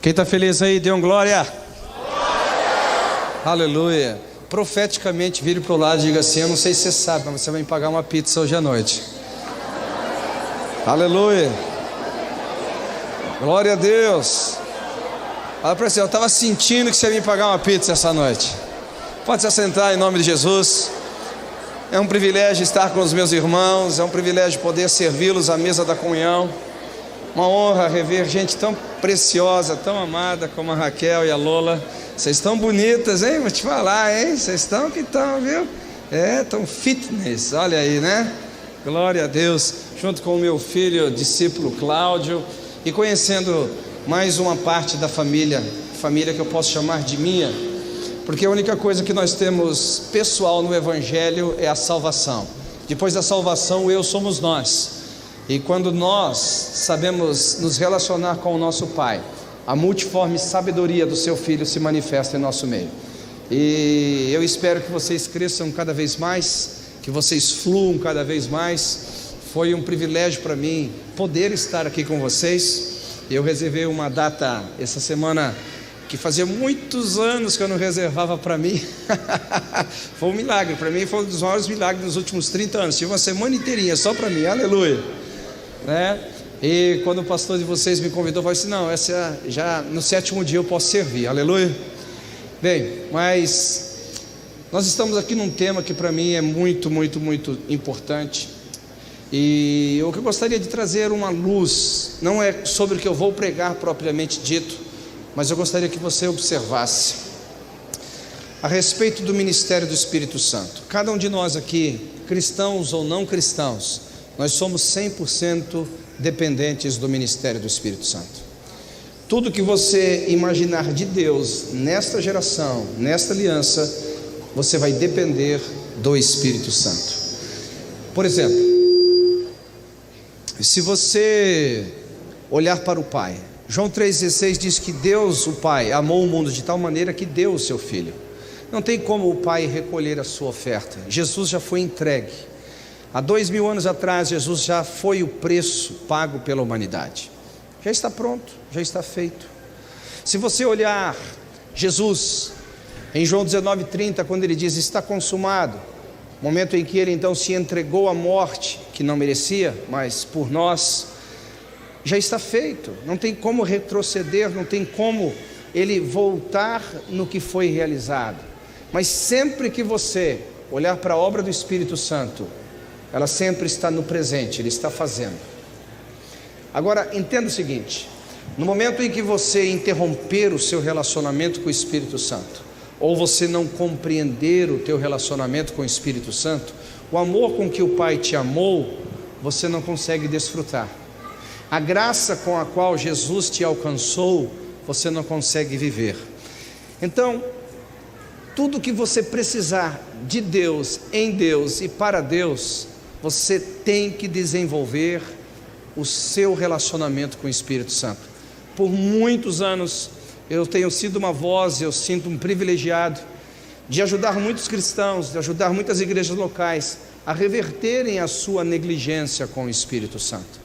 Quem está feliz aí, dê um glória. Aleluia. Profeticamente, vire para o lado e diga assim: eu não sei se você sabe, mas você vai me pagar uma pizza hoje à noite. Aleluia. Glória a Deus. Fala para você: eu estava sentindo que você ia me pagar uma pizza essa noite. Pode se assentar em nome de Jesus. É um privilégio estar com os meus irmãos, é um privilégio poder servi-los à mesa da comunhão. Uma honra rever gente tão preciosa, tão amada como a Raquel e a Lola. Vocês estão bonitas, hein? Vou te falar, hein? Vocês estão que estão, viu? Estão fitness, olha aí, né? Glória a Deus. Junto com o meu filho, discípulo Cláudio, e conhecendo mais uma parte da família que eu posso chamar de minha, porque a única coisa que nós temos pessoal no Evangelho é a salvação. Depois da salvação, somos nós. E quando nós sabemos nos relacionar com o nosso Pai, a multiforme sabedoria do seu Filho se manifesta em nosso meio. E eu espero que vocês cresçam cada vez mais, que vocês fluam cada vez mais. Foi um privilégio para mim poder estar aqui com vocês. Eu reservei uma data essa semana que fazia muitos anos que eu não reservava para mim. Foi um milagre, para mim foi um dos maiores milagres dos últimos 30 anos. Tive uma semana inteirinha só para mim, aleluia, né? E quando o pastor de vocês me convidou, eu falei assim: não, essa já no 7º dia eu posso servir, aleluia. Bem, mas nós estamos aqui num tema que para mim é muito, muito, muito importante. E o que eu gostaria de trazer uma luz, não é sobre o que eu vou pregar propriamente dito, mas eu gostaria que você observasse a respeito do ministério do Espírito Santo. Cada um de nós aqui, cristãos ou não cristãos, nós somos 100% dependentes do ministério do Espírito Santo. Tudo que você imaginar de Deus nesta geração, nesta aliança, você vai depender do Espírito Santo. Por exemplo, se você olhar para o Pai, João 3,16 diz que Deus, o Pai, amou o mundo de tal maneira que deu o seu Filho. Não tem como o Pai recolher a sua oferta. Jesus já foi entregue. Há 2000 anos atrás, Jesus já foi o preço pago pela humanidade. Já está pronto, já está feito. Se você olhar Jesus, em João 19,30, quando ele diz: está consumado, momento em que ele então se entregou à morte, que não merecia, mas por nós, já está feito. Não tem como retroceder, não tem como ele voltar no que foi realizado. Mas sempre que você olhar para a obra do Espírito Santo, ela sempre está no presente, ele está fazendo. Agora, entenda o seguinte: no momento em que você interromper o seu relacionamento com o Espírito Santo, ou você não compreender o teu relacionamento com o Espírito Santo, o amor com que o Pai te amou, você não consegue desfrutar. A graça com a qual Jesus te alcançou, você não consegue viver. Então, tudo que você precisar de Deus, em Deus e para Deus, você tem que desenvolver o seu relacionamento com o Espírito Santo. Por muitos anos eu tenho sido uma voz, eu sinto um privilegiado de ajudar muitos cristãos, de ajudar muitas igrejas locais a reverterem a sua negligência com o Espírito Santo,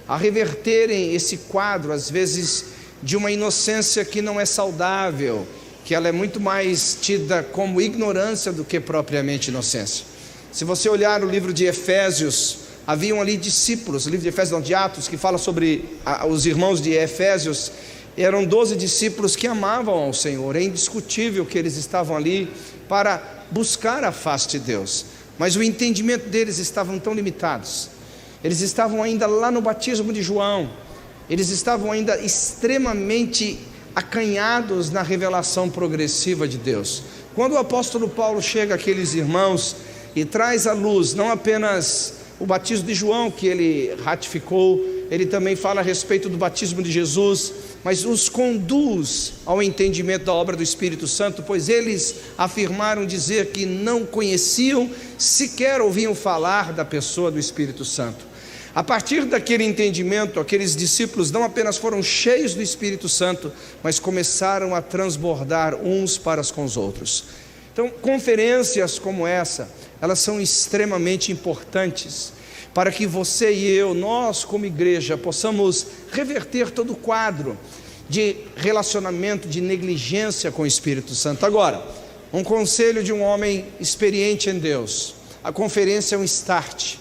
a reverterem esse quadro, às vezes, de uma inocência que não é saudável, que ela é muito mais tida como ignorância do que propriamente inocência. Se você olhar o livro de Efésios, haviam ali discípulos, o livro de Efésios, não, de Atos, que fala sobre os irmãos de Efésios. Eram 12 discípulos que amavam ao Senhor. É indiscutível que eles estavam ali para buscar a face de Deus, mas o entendimento deles estavam tão limitados. Eles estavam ainda lá no batismo de João, eles estavam ainda extremamente acanhados na revelação progressiva de Deus. Quando o apóstolo Paulo chega àqueles irmãos e traz à luz não apenas o batismo de João, que ele ratificou, ele também fala a respeito do batismo de Jesus, mas os conduz ao entendimento da obra do Espírito Santo, pois eles afirmaram dizer que não conheciam, sequer ouviam falar da pessoa do Espírito Santo. A partir daquele entendimento, aqueles discípulos não apenas foram cheios do Espírito Santo, mas começaram a transbordar uns para com os outros. Então, conferências como essa, elas são extremamente importantes para que você e eu, nós como igreja, possamos reverter todo o quadro de relacionamento, de negligência com o Espírito Santo. Agora, um conselho de um homem experiente em Deus: a conferência é um start,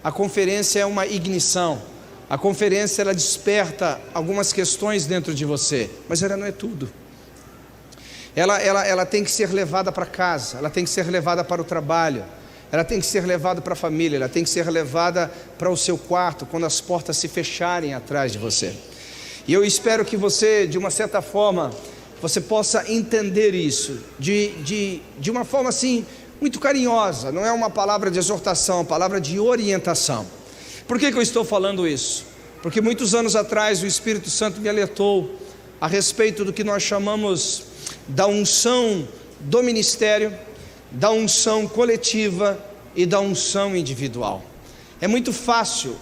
a conferência é uma ignição, a conferência ela desperta algumas questões dentro de você, mas ela não é tudo. Ela tem que ser levada para casa, ela tem que ser levada para o trabalho, ela tem que ser levada para a família, ela tem que ser levada para o seu quarto, quando as portas se fecharem atrás de você. E eu espero que você, de uma certa forma, você possa entender isso, de uma forma assim, muito carinhosa. Não é uma palavra de exortação, é uma palavra de orientação. Por que eu estou falando isso? Porque muitos anos atrás o Espírito Santo me alertou a respeito do que nós chamamos da unção do ministério, da unção coletiva e da unção individual. É muito fácil,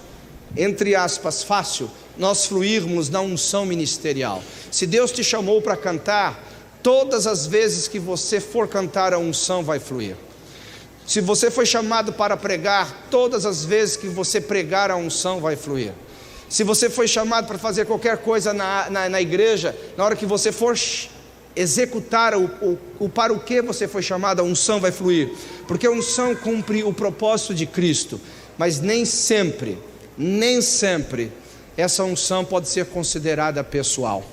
entre aspas, fácil, nós fluirmos na unção ministerial. Se Deus te chamou para cantar, todas as vezes que você for cantar, a unção vai fluir. Se você foi chamado para pregar, todas as vezes que você pregar, a unção vai fluir. Se você foi chamado para fazer qualquer coisa na igreja, na hora que você for executar o para o que você foi chamado, a unção vai fluir, porque a unção cumpre o propósito de Cristo. Mas nem sempre essa unção pode ser considerada pessoal.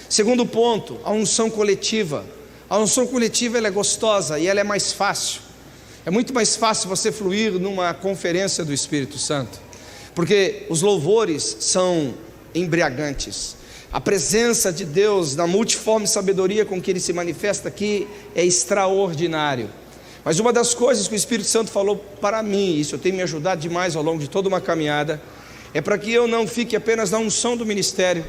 Segundo ponto, a unção coletiva. A unção coletiva ela é gostosa e ela é mais fácil. É muito mais fácil você fluir numa conferência do Espírito Santo, porque os louvores são embriagantes. A presença de Deus, na multiforme sabedoria com que Ele se manifesta aqui, é extraordinário. Mas uma das coisas que o Espírito Santo falou para mim, isso tem me ajudado demais ao longo de toda uma caminhada, é para que eu não fique apenas na unção do ministério,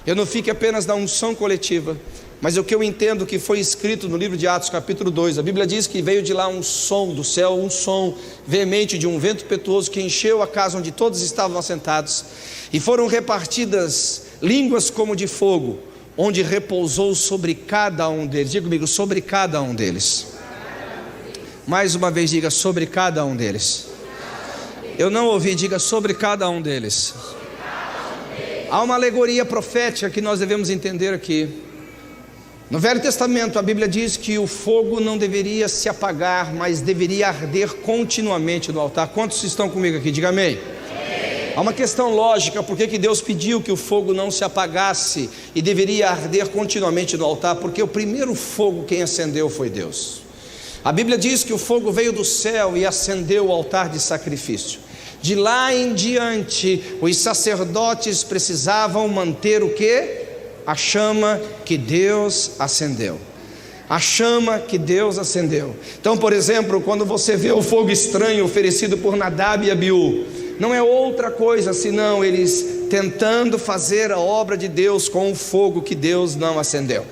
eu não fique apenas na unção coletiva, mas o que eu entendo que foi escrito no livro de Atos capítulo 2, a Bíblia diz que veio de lá um som do céu, um som veemente de um vento impetuoso que encheu a casa onde todos estavam assentados, e foram repartidas línguas como de fogo, onde repousou sobre cada um deles. Diga comigo, sobre cada um deles. Mais uma vez diga, sobre cada um deles. Eu não ouvi, diga, sobre cada um deles. Há uma alegoria profética que nós devemos entender aqui. No Velho Testamento a Bíblia diz que o fogo não deveria se apagar, mas deveria arder continuamente no altar. Quantos estão comigo aqui? Diga amém. Há uma questão lógica, por que Deus pediu que o fogo não se apagasse e deveria arder continuamente no altar? Porque o primeiro fogo quem acendeu foi Deus. A Bíblia diz que o fogo veio do céu e acendeu o altar de sacrifício. De lá em diante, os sacerdotes precisavam manter o quê? A chama que Deus acendeu. A chama que Deus acendeu. Então, por exemplo, quando você vê o fogo estranho oferecido por Nadab e Abiú, não é outra coisa senão eles tentando fazer a obra de Deus com o fogo que Deus não acendeu.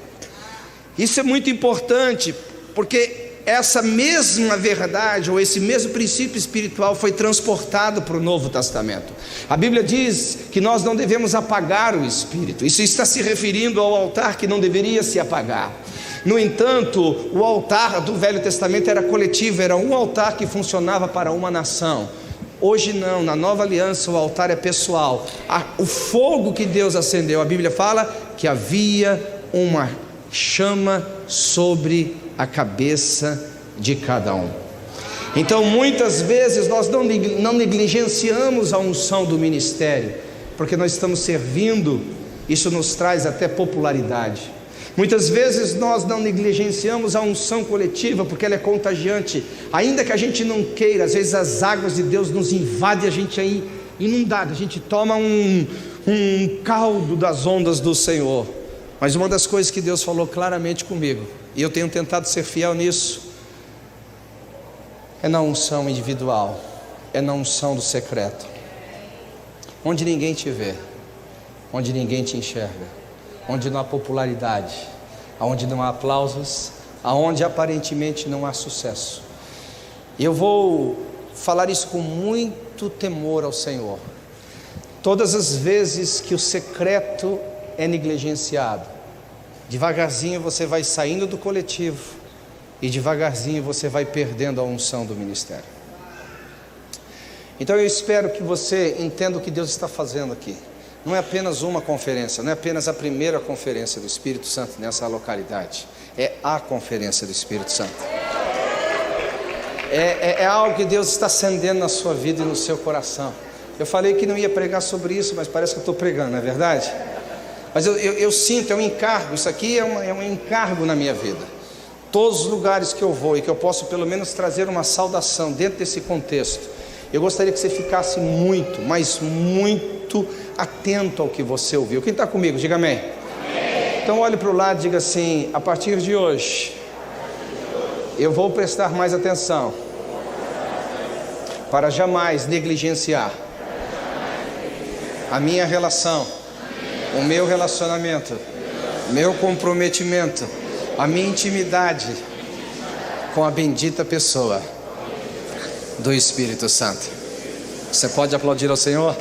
Isso é muito importante, porque essa mesma verdade, ou esse mesmo princípio espiritual foi transportado para o Novo Testamento. A Bíblia diz que nós não devemos apagar o Espírito. Isso está se referindo ao altar que não deveria se apagar. No entanto, o altar do Velho Testamento era coletivo, era um altar que funcionava para uma nação. Hoje não, na nova aliança o altar é pessoal. O fogo que Deus acendeu, a Bíblia fala que havia uma chama sobre a cabeça de cada um. Então muitas vezes nós não negligenciamos a unção do ministério, porque nós estamos servindo, isso nos traz até popularidade. Muitas vezes nós não negligenciamos a unção coletiva, porque ela é contagiante, ainda que a gente não queira. Às vezes as águas de Deus nos invadem, a gente é inundado, a gente toma um caldo das ondas do Senhor. Mas uma das coisas que Deus falou claramente comigo, e eu tenho tentado ser fiel nisso, é na unção individual, é na unção do secreto, onde ninguém te vê, onde ninguém te enxerga, onde não há popularidade, onde não há aplausos, aonde aparentemente não há sucesso. E eu vou falar isso com muito temor ao Senhor. Todas as vezes que o secreto é negligenciado, devagarzinho você vai saindo do coletivo e devagarzinho você vai perdendo a unção do ministério. Então eu espero que você entenda o que Deus está fazendo aqui. não é apenas uma conferência, não é apenas a primeira conferência do Espírito Santo nessa localidade, é a conferência do Espírito Santo. É algo que Deus está acendendo na sua vida e no seu coração. Eu falei que não ia pregar sobre isso, mas parece que eu estou pregando, não é verdade? Mas eu sinto, é um encargo, isso aqui é um encargo na minha vida. Todos os lugares que eu vou e que eu posso pelo menos trazer uma saudação dentro desse contexto, eu gostaria que você ficasse muito, mas muito atento ao que você ouviu. Quem está comigo, diga amém. Então olhe para o lado e diga assim: a partir de hoje eu vou prestar mais atenção para jamais negligenciar a minha relação, o meu relacionamento, meu comprometimento, a minha intimidade com a bendita pessoa do Espírito Santo. Você pode aplaudir ao Senhor?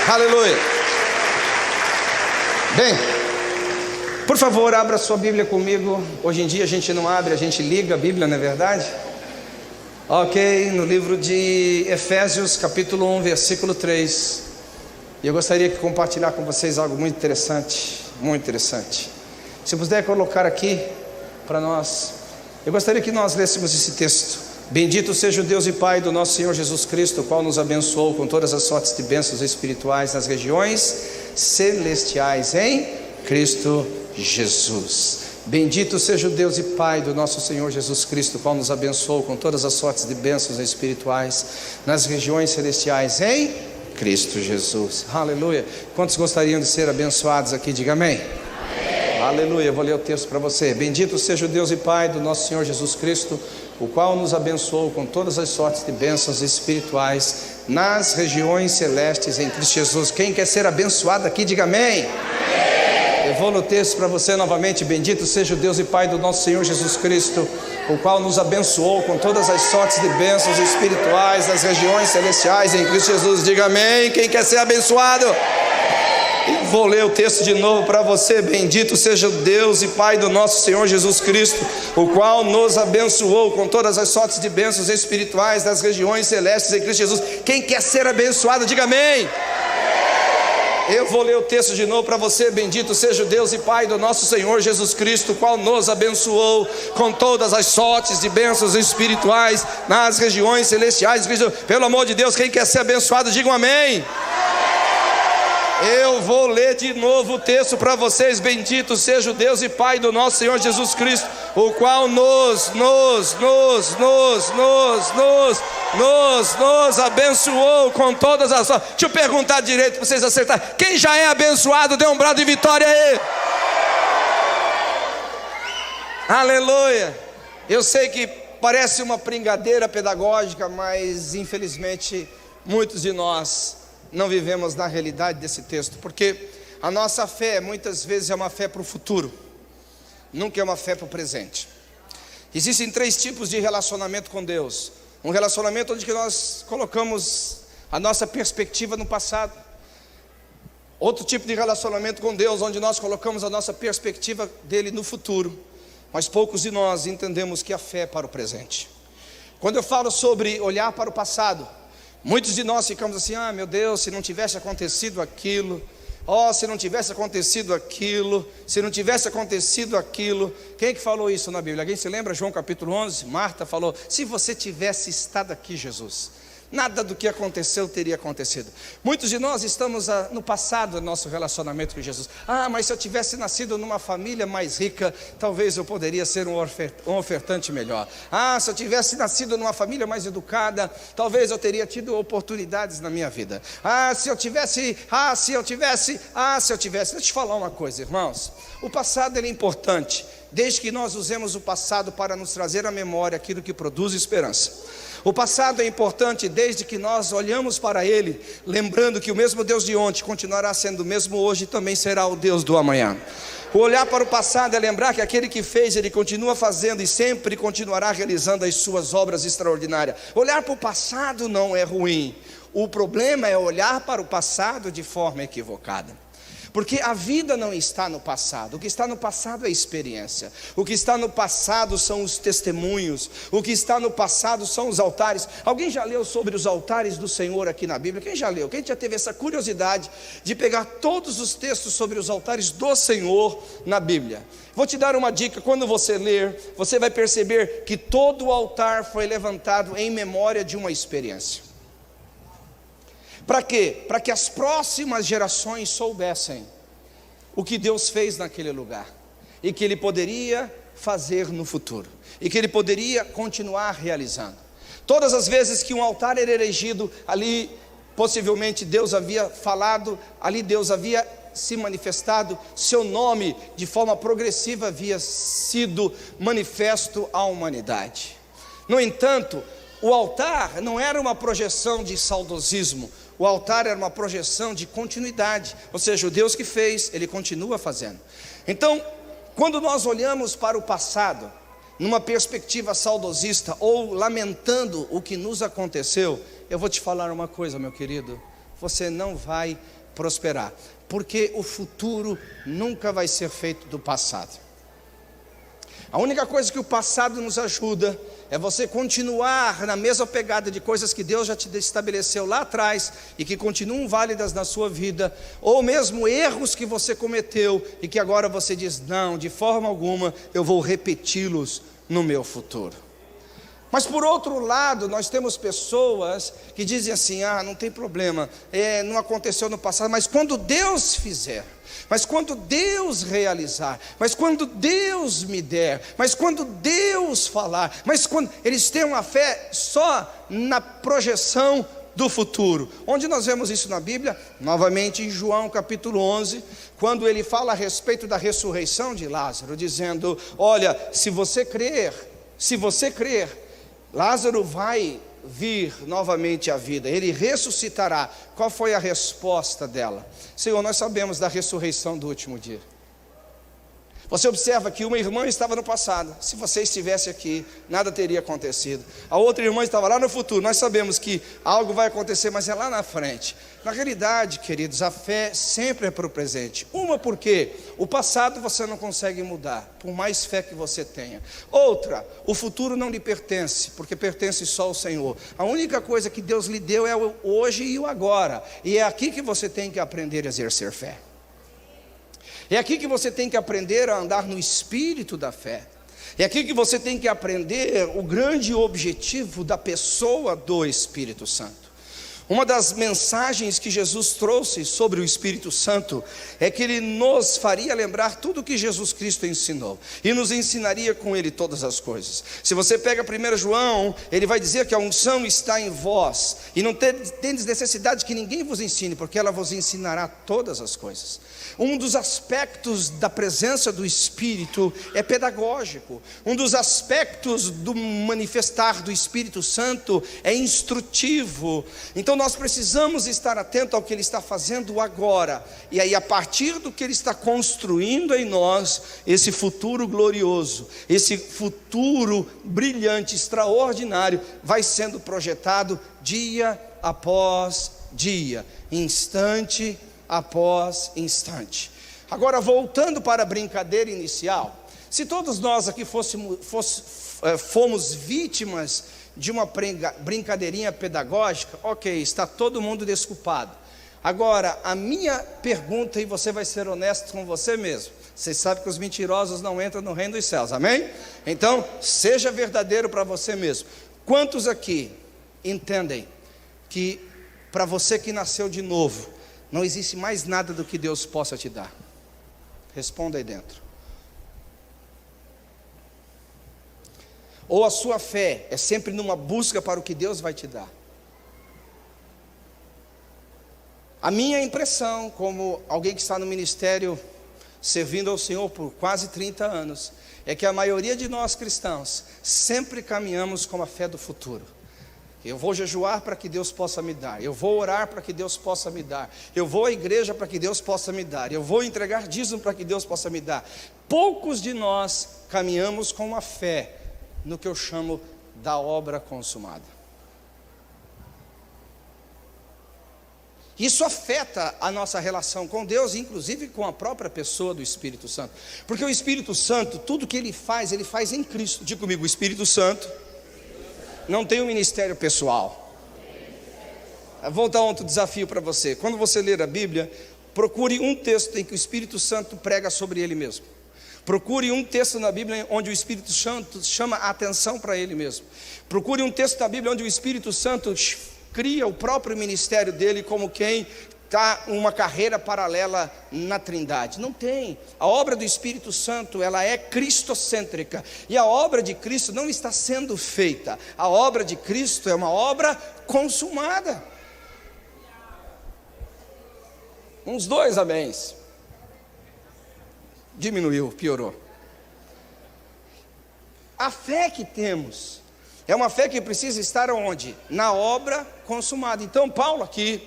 Aleluia. Bem, por favor, abra sua Bíblia comigo. Hoje em dia a gente não abre, a gente liga a Bíblia, não é verdade? Ok, no livro de Efésios, capítulo 1, versículo 3. E eu gostaria de compartilhar com vocês algo muito interessante, muito interessante. Se puder colocar aqui para nós, eu gostaria que nós lêssemos esse texto. Bendito seja o Deus e Pai do nosso Senhor Jesus Cristo, o qual nos abençoou com todas as sortes de bênçãos espirituais nas regiões celestiais em Cristo Jesus. Bendito seja o Deus e Pai do nosso Senhor Jesus Cristo, o qual nos abençoou com todas as sortes de bênçãos espirituais nas regiões celestiais em Cristo Jesus. Aleluia. Quantos gostariam de ser abençoados aqui? Diga amém. Amém. Aleluia. Eu vou ler o texto para você. Bendito seja o Deus e Pai do nosso Senhor Jesus Cristo, o qual nos abençoou com todas as sortes de bênçãos espirituais nas regiões celestes em Cristo Jesus. Quem quer ser abençoado aqui? Diga amém. Amém. Eu vou no texto para você novamente. Bendito seja o Deus e Pai do nosso Senhor Jesus Cristo, o qual nos abençoou com todas as sortes de bênçãos espirituais nas regiões celestiais em Cristo Jesus. Diga amém. Quem quer ser abençoado? Eu vou ler o texto de novo para você. Bendito seja o Deus e Pai do nosso Senhor Jesus Cristo, o qual nos abençoou com todas as sortes de bênçãos espirituais nas regiões celestes em Cristo Jesus. Quem quer ser abençoado? Diga amém. Eu vou ler o texto de novo para você. Bendito seja o Deus e Pai do nosso Senhor Jesus Cristo, o qual nos abençoou com todas as sortes de bênçãos espirituais nas regiões celestiais. Pelo amor de Deus, quem quer ser abençoado, digam amém. Eu vou ler de novo o texto para vocês. Bendito seja o Deus e Pai do nosso Senhor Jesus Cristo, o qual nos abençoou com todas as... Deixa eu perguntar direito para vocês acertarem. Quem já é abençoado, dê um brado de vitória aí. Aleluia. Eu sei que parece uma brincadeira pedagógica, mas infelizmente muitos de nós não vivemos na realidade desse texto, porque a nossa fé muitas vezes é uma fé para o futuro, nunca é uma fé para o presente. Existem 3 tipos de relacionamento com Deus. Um relacionamento onde nós colocamos a nossa perspectiva no passado. Outro tipo de relacionamento com Deus, onde nós colocamos a nossa perspectiva dele no futuro. Mas poucos de nós entendemos que a fé é para o presente. Quando eu falo sobre olhar para o passado, muitos de nós ficamos assim: ah, meu Deus, se não tivesse acontecido aquilo, se não tivesse acontecido aquilo, se não tivesse acontecido aquilo. Quem é que falou isso na Bíblia? Alguém se lembra? João capítulo 11, Marta falou: se você tivesse estado aqui, Jesus, nada do que aconteceu teria acontecido. Muitos de nós estamos no passado do nosso relacionamento com Jesus. Ah, mas se eu tivesse nascido numa família mais rica, talvez eu poderia ser um ofertante melhor. Ah, se eu tivesse nascido numa família mais educada, talvez eu teria tido oportunidades na minha vida. Se eu tivesse. Deixa eu te falar uma coisa, irmãos. O passado é importante, desde que nós usemos o passado para nos trazer à memória aquilo que produz esperança. O passado é importante desde que nós olhamos para ele, lembrando que o mesmo Deus de ontem continuará sendo o mesmo hoje e também será o Deus do amanhã. O olhar para o passado é lembrar que aquele que fez, ele continua fazendo e sempre continuará realizando as suas obras extraordinárias. Olhar para o passado não é ruim. O problema é olhar para o passado de forma equivocada. Porque a vida não está no passado. O que está no passado é a experiência. O que está no passado são os testemunhos. O que está no passado são os altares. Alguém já leu sobre os altares do Senhor aqui na Bíblia? Quem já leu? Quem já teve essa curiosidade de pegar todos os textos sobre os altares do Senhor na Bíblia? Vou te dar uma dica: quando você ler, você vai perceber que todo o altar foi levantado em memória de uma experiência. Para quê? Para que as próximas gerações soubessem o que Deus fez naquele lugar, e que Ele poderia fazer no futuro, e que Ele poderia continuar realizando. Todas as vezes que um altar era erigido, ali possivelmente Deus havia falado, ali Deus havia se manifestado, seu nome de forma progressiva havia sido manifesto à humanidade. No entanto, o altar não era uma projeção de saudosismo. O altar era uma projeção de continuidade, ou seja, o Deus que fez, Ele continua fazendo. Então, quando nós olhamos para o passado, numa perspectiva saudosista, ou lamentando o que nos aconteceu, eu vou te falar uma coisa, meu querido: você não vai prosperar, porque o futuro nunca vai ser feito do passado. A única coisa que o passado nos ajuda é você continuar na mesma pegada de coisas que Deus já te estabeleceu lá atrás e que continuam válidas na sua vida, ou mesmo erros que você cometeu e que agora você diz: não, de forma alguma eu vou repeti-los no meu futuro. Mas por outro lado, nós temos pessoas que dizem assim: não tem problema, não aconteceu no passado, mas quando Deus fizer, mas quando Deus realizar, mas quando Deus me der, mas quando Deus falar, mas quando eles têm uma fé só na projeção do futuro. Onde nós vemos isso na Bíblia? Novamente em João capítulo 11, quando ele fala a respeito da ressurreição de Lázaro, dizendo: olha, se você crer, Lázaro vai vir novamente à vida, ele ressuscitará. Qual foi a resposta dela? Senhor, nós sabemos da ressurreição do último dia. Você observa que uma irmã estava no passado: se você estivesse aqui, nada teria acontecido. A outra irmã estava lá no futuro. Nós sabemos que algo vai acontecer, mas é lá na frente. Na realidade, queridos, a fé sempre é para o presente. Uma, porque o passado você não consegue mudar, por mais fé que você tenha. Outra, o futuro não lhe pertence, porque pertence só ao Senhor. A única coisa que Deus lhe deu é o hoje e o agora. E é aqui que você tem que aprender a exercer fé. É aqui que você tem que aprender a andar no espírito da fé. É aqui que você tem que aprender o grande objetivo da pessoa do Espírito Santo. Uma das mensagens que Jesus trouxe sobre o Espírito Santo é que ele nos faria lembrar tudo o que Jesus Cristo ensinou, e nos ensinaria com ele todas as coisas. Se você pega 1 João, ele vai dizer que a unção está em vós, e não tendes necessidade que ninguém vos ensine, porque ela vos ensinará todas as coisas. Um dos aspectos da presença do Espírito é pedagógico. Um dos aspectos do manifestar do Espírito Santo é instrutivo. Então nós precisamos estar atentos ao que Ele está fazendo agora, e aí a partir do que Ele está construindo em nós, esse futuro glorioso, esse futuro brilhante, extraordinário, vai sendo projetado dia após dia, instante após instante. Agora, voltando para a brincadeira inicial, se todos nós aqui fomos vítimas de uma brincadeirinha pedagógica, ok, está todo mundo desculpado. Agora, a minha pergunta, e você vai ser honesto com você mesmo: você sabe que os mentirosos não entram no reino dos céus, amém? Então, seja verdadeiro para você mesmo. Quantos aqui entendem que para você que nasceu de novo, não existe mais nada do que Deus possa te dar? Responda aí dentro. Ou a sua fé é sempre numa busca para o que Deus vai te dar? A minha impressão, como alguém que está no ministério servindo ao Senhor por quase 30 anos, é que a maioria de nós cristãos sempre caminhamos com a fé do futuro. Eu vou jejuar para que Deus possa me dar, eu vou orar para que Deus possa me dar, eu vou à igreja para que Deus possa me dar, eu vou entregar dízimo para que Deus possa me dar. Poucos de nós caminhamos com a fé no que eu chamo da obra consumada. Isso afeta a nossa relação com Deus, inclusive com a própria pessoa do Espírito Santo. Porque o Espírito Santo, tudo que ele faz em Cristo. Diga comigo, o Espírito Santo não tem um ministério pessoal. Vou dar outro desafio para você. Quando você ler a Bíblia, procure um texto em que o Espírito Santo prega sobre ele mesmo. Procure um texto na Bíblia onde o Espírito Santo chama a atenção para ele mesmo. Procure um texto da Bíblia onde o Espírito Santo cria o próprio ministério dele como quem está uma carreira paralela na Trindade. Não tem. A obra do Espírito Santo, ela é cristocêntrica, e a obra de Cristo não está sendo feita. A obra de Cristo é uma obra consumada. Uns 2 améns. Diminuiu, piorou. A fé que temos é uma fé que precisa estar onde? Na obra consumada. Então Paulo aqui,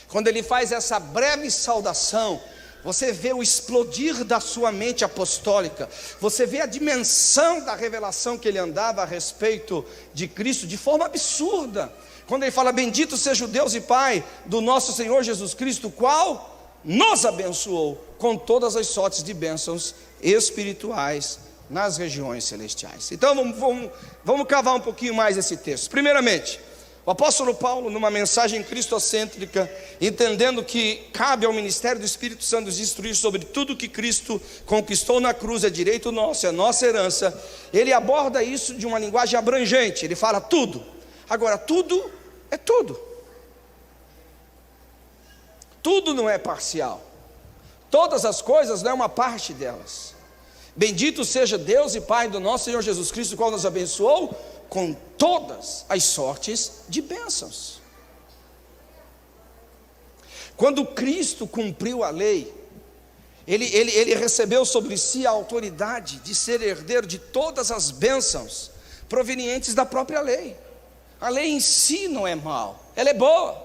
quando ele faz essa breve saudação, você vê o explodir da sua mente apostólica, você vê a dimensão da revelação que ele andava a respeito de Cristo, de forma absurda. Quando ele fala, bendito seja o Deus e Pai do nosso Senhor Jesus Cristo, qual nos abençoou com todas as sortes de bênçãos espirituais nas regiões celestiais. Então vamos cavar um pouquinho mais esse texto. Primeiramente, o apóstolo Paulo, numa mensagem cristocêntrica, entendendo que cabe ao ministério do Espírito Santo nos instruir sobre tudo que Cristo conquistou na cruz, é direito nosso, é nossa herança, ele aborda isso de uma linguagem abrangente. Ele fala tudo. Agora, tudo é tudo. Tudo não é parcial. Todas as coisas não é uma parte delas. Bendito seja Deus e Pai do nosso Senhor Jesus Cristo, o qual nos abençoou com todas as sortes de bênçãos. Quando Cristo cumpriu a lei, ele recebeu sobre si a autoridade de ser herdeiro de todas as bênçãos provenientes da própria lei. A lei em si não é mal, ela é boa.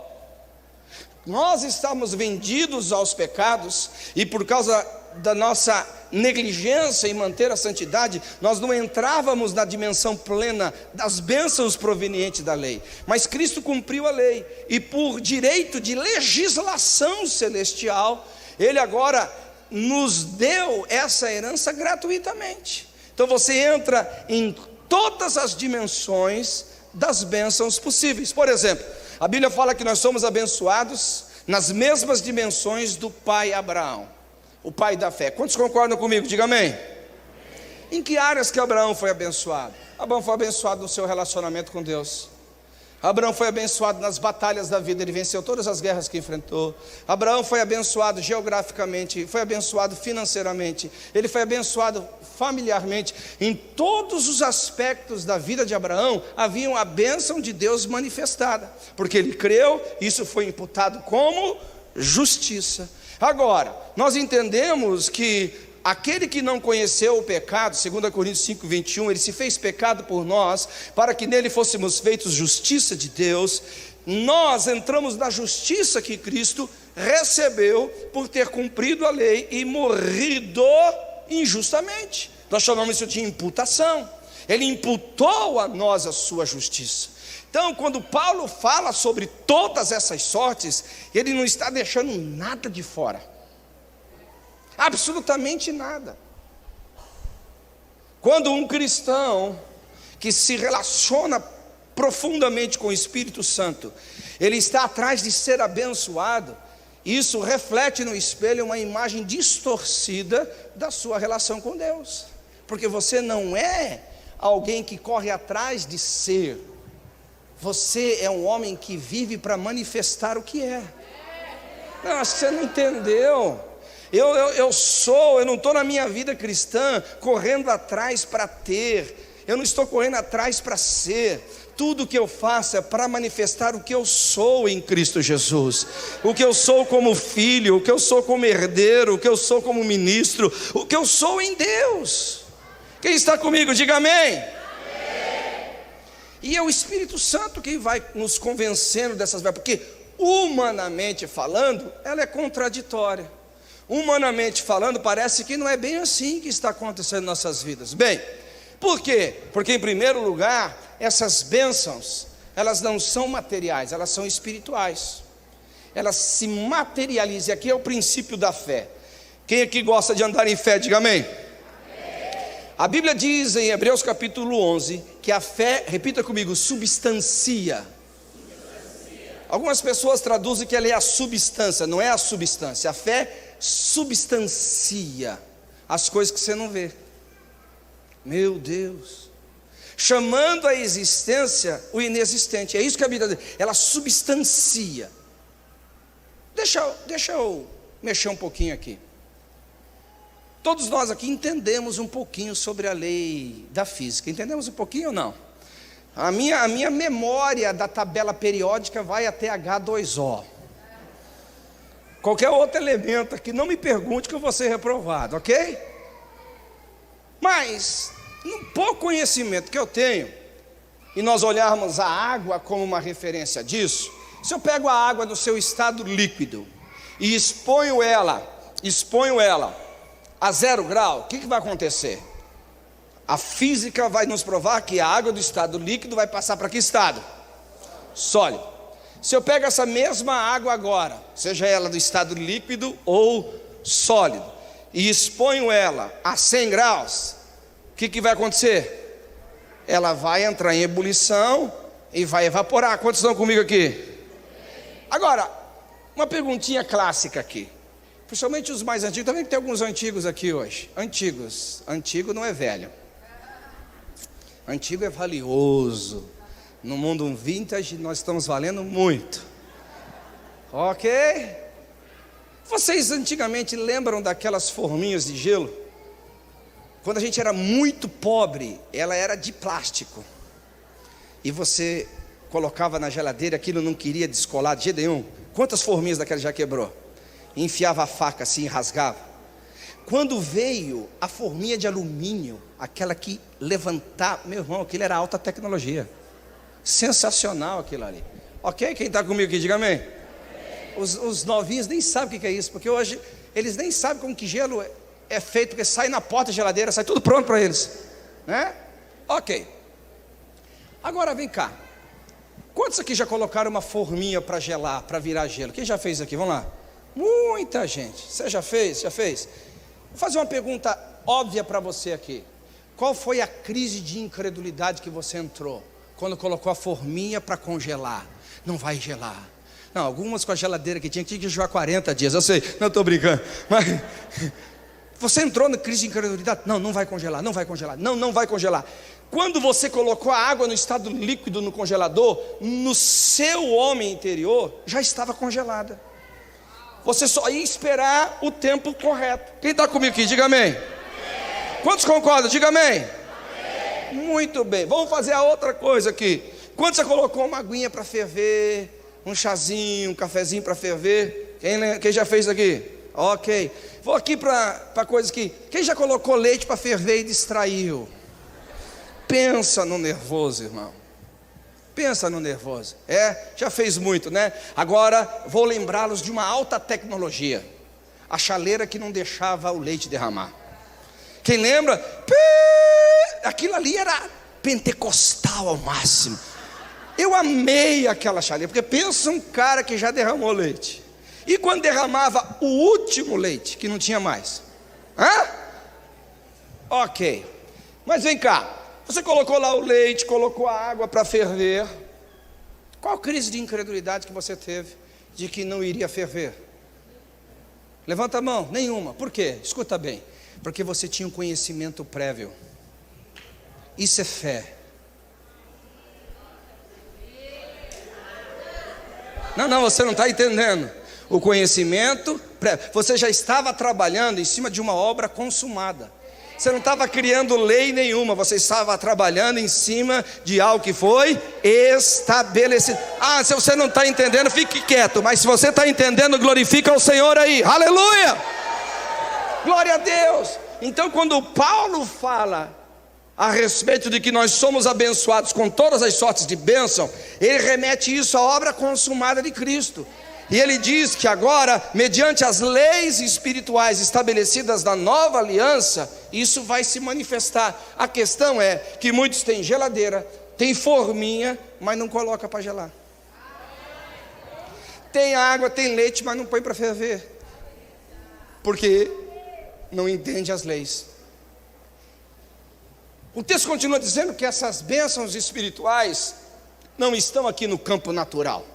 Nós estamos vendidos aos pecados, e por causa da nossa negligência em manter a santidade, nós não entrávamos na dimensão plena das bênçãos provenientes da lei. Mas Cristo cumpriu a lei, e por direito de legislação celestial, Ele agora nos deu essa herança gratuitamente. Então você entra em todas as dimensões das bênçãos possíveis. Por exemplo, a Bíblia fala que nós somos abençoados nas mesmas dimensões do pai Abraão, o pai da fé. Quantos concordam comigo? Diga amém. Em que áreas que Abraão foi abençoado? Abraão foi abençoado no seu relacionamento com Deus. Abraão foi abençoado nas batalhas da vida, ele venceu todas as guerras que enfrentou. Abraão foi abençoado geograficamente, foi abençoado financeiramente, ele foi abençoado familiarmente. Em todos os aspectos da vida de Abraão, havia a bênção de Deus manifestada, porque ele creu, isso foi imputado como justiça. Agora, nós entendemos que aquele que não conheceu o pecado, 2 Coríntios 5, 21, ele se fez pecado por nós, para que nele fôssemos feitos justiça de Deus. Nós entramos na justiça que Cristo recebeu por ter cumprido a lei e morrido injustamente. Nós chamamos isso de imputação. Ele imputou a nós a sua justiça. Então, quando Paulo fala sobre todas essas sortes, ele não está deixando nada de fora. Absolutamente nada. Quando um cristão que se relaciona profundamente com o Espírito Santo, ele está atrás de ser abençoado, isso reflete no espelho uma imagem distorcida da sua relação com Deus, porque você não é alguém que corre atrás de ser, você é um homem que vive para manifestar o que é. Não, acho que você não entendeu. Eu não estou na minha vida cristã correndo atrás para ter, eu não estou correndo atrás para ser. Tudo que eu faço é para manifestar o que eu sou em Cristo Jesus, o que eu sou como filho, o que eu sou como herdeiro, o que eu sou como ministro, o que eu sou em Deus. Quem está comigo, diga amém. Amém. E é o Espírito Santo que vai nos convencendo dessas verdades, porque humanamente falando, ela é contraditória. Humanamente falando, parece que não é bem assim que está acontecendo em nossas vidas. Bem, por quê? Porque em primeiro lugar, essas bênçãos, elas não são materiais, elas são espirituais. ela se materializa. E aqui é o princípio da fé. Quem aqui gosta de andar em fé, diga amém. A Bíblia diz em Hebreus capítulo 11, que a fé, repita comigo, substancia. Algumas pessoas traduzem que ela é a substância, não é a substância. A fé substancia as coisas que você não vê. Meu Deus. Chamando à existência o inexistente. É isso que a Bíblia diz. Ela substancia. Deixa eu mexer um pouquinho aqui. Todos nós aqui entendemos um pouquinho sobre a lei da física. Entendemos um pouquinho ou não? A minha memória da tabela periódica vai até H2O. Qualquer outro elemento aqui, não me pergunte que eu vou ser reprovado, ok? Mas, no pouco conhecimento que eu tenho, e nós olharmos a água como uma referência disso, se eu pego a água no seu estado líquido e exponho ela a 0 grau, o que vai acontecer? A física vai nos provar que a água do estado líquido vai passar para que estado? Sólido. Se eu pego essa mesma água agora, seja ela do estado líquido ou sólido, e exponho ela a 100 graus, o que vai acontecer? Ela vai entrar em ebulição e vai evaporar. Quantos estão comigo aqui? Agora, uma perguntinha clássica aqui. Principalmente os mais antigos, também tem alguns antigos aqui hoje. Antigo não é velho. Antigo é valioso. No mundo vintage nós estamos valendo muito. Ok? Vocês antigamente lembram daquelas forminhas de gelo? Quando a gente era muito pobre, ela era de plástico. E você colocava na geladeira, aquilo não queria descolar de jeito nenhum. Quantas forminhas daquela já quebrou? Enfiava a faca assim e rasgava. Quando veio a forminha de alumínio, aquela que levantava, meu irmão, aquilo era alta tecnologia. Sensacional aquilo ali. Ok? Quem está comigo aqui, diga amém. Os novinhos nem sabem o que é isso, porque hoje eles nem sabem como que gelo é feito, porque sai na porta da geladeira, sai tudo pronto para eles, né? Ok. Agora vem cá. Quantos aqui já colocaram uma forminha para gelar, para virar gelo? Quem já fez aqui? Vamos lá. Muita gente. Você já fez? Já fez? Vou fazer uma pergunta óbvia para você aqui. Qual foi a crise de incredulidade que você entrou quando colocou a forminha para congelar? Não vai gelar. Não, algumas com a geladeira que tinha que jogar 40 dias. Eu sei, não estou brincando. Mas você entrou na crise de incredulidade? Não vai congelar, não vai congelar. Não vai congelar. Quando você colocou a água no estado líquido no congelador, no seu homem interior já estava congelada. Você só ia esperar o tempo correto. Quem está comigo aqui, diga amém. Quantos concordam? Diga amém. Muito bem, vamos fazer a outra coisa aqui. Quando você colocou uma aguinha para ferver, um chazinho, um cafezinho para ferver, quem já fez isso aqui? Ok, vou aqui para coisas que, quem já colocou leite para ferver e distraiu? Pensa no nervoso, irmão. Pensa no nervoso. Já fez muito, né? Agora vou lembrá-los de uma alta tecnologia. A chaleira que não deixava o leite derramar. Quem lembra? Aquilo ali era pentecostal ao máximo. Eu amei aquela chaleira, porque pensa um cara que já derramou leite. E quando derramava o último leite, que não tinha mais? Ok. Mas vem cá. Você colocou lá o leite, colocou a água para ferver. Qual crise de incredulidade que você teve de que não iria ferver? Levanta a mão. Nenhuma. Por quê? Escuta bem. Porque você tinha um conhecimento prévio. Isso é fé. Não, você não está entendendo. O conhecimento prévio. Você já estava trabalhando em cima de uma obra consumada. Você não estava criando lei nenhuma, você estava trabalhando em cima de algo que foi estabelecido. Se você não está entendendo, fique quieto. Mas se você está entendendo, glorifica o Senhor aí. Aleluia! Glória a Deus! Então quando Paulo fala a respeito de que nós somos abençoados com todas as sortes de bênção, ele remete isso à obra consumada de Cristo. E ele diz que agora, mediante as leis espirituais estabelecidas na nova aliança, isso vai se manifestar. A questão é que muitos têm geladeira, têm forminha, mas não coloca para gelar. Tem água, tem leite, mas não põe para ferver, porque não entende as leis. O texto continua dizendo que essas bênçãos espirituais não estão aqui no campo natural,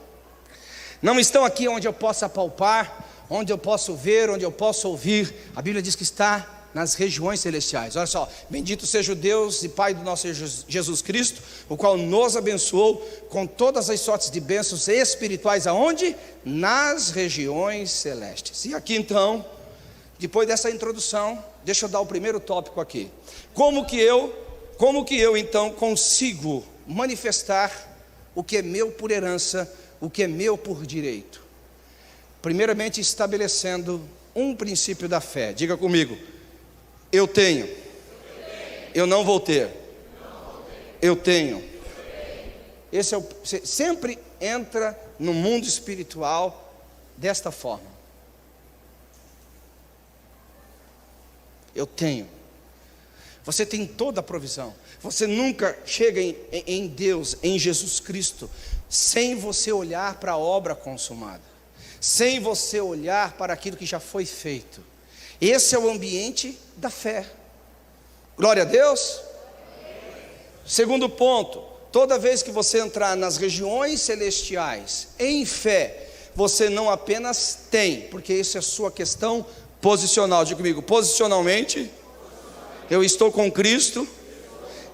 não estão aqui onde eu possa palpar, onde eu posso ver, onde eu posso ouvir. A Bíblia diz que está nas regiões celestiais. Olha só: bendito seja o Deus e Pai do nosso Jesus Cristo, o qual nos abençoou com todas as sortes de bênçãos espirituais. Aonde? Nas regiões celestes. E aqui então, depois dessa introdução, deixa eu dar o primeiro tópico aqui. Como que eu então consigo manifestar o que é meu por herança, o que é meu por direito? Primeiramente, estabelecendo um princípio da fé. Diga comigo: eu tenho, eu não vou ter, eu tenho. Esse é você sempre entra no mundo espiritual desta forma. Eu tenho. Você tem toda a provisão. Você nunca chega em Deus, em Jesus Cristo, sem você olhar para a obra consumada, sem você olhar para aquilo que já foi feito. Esse é o ambiente da fé. Glória a Deus. Segundo ponto: toda vez que você entrar nas regiões celestiais em fé, você não apenas tem, porque isso é sua questão posicional. Diga comigo: posicionalmente, eu estou com Cristo,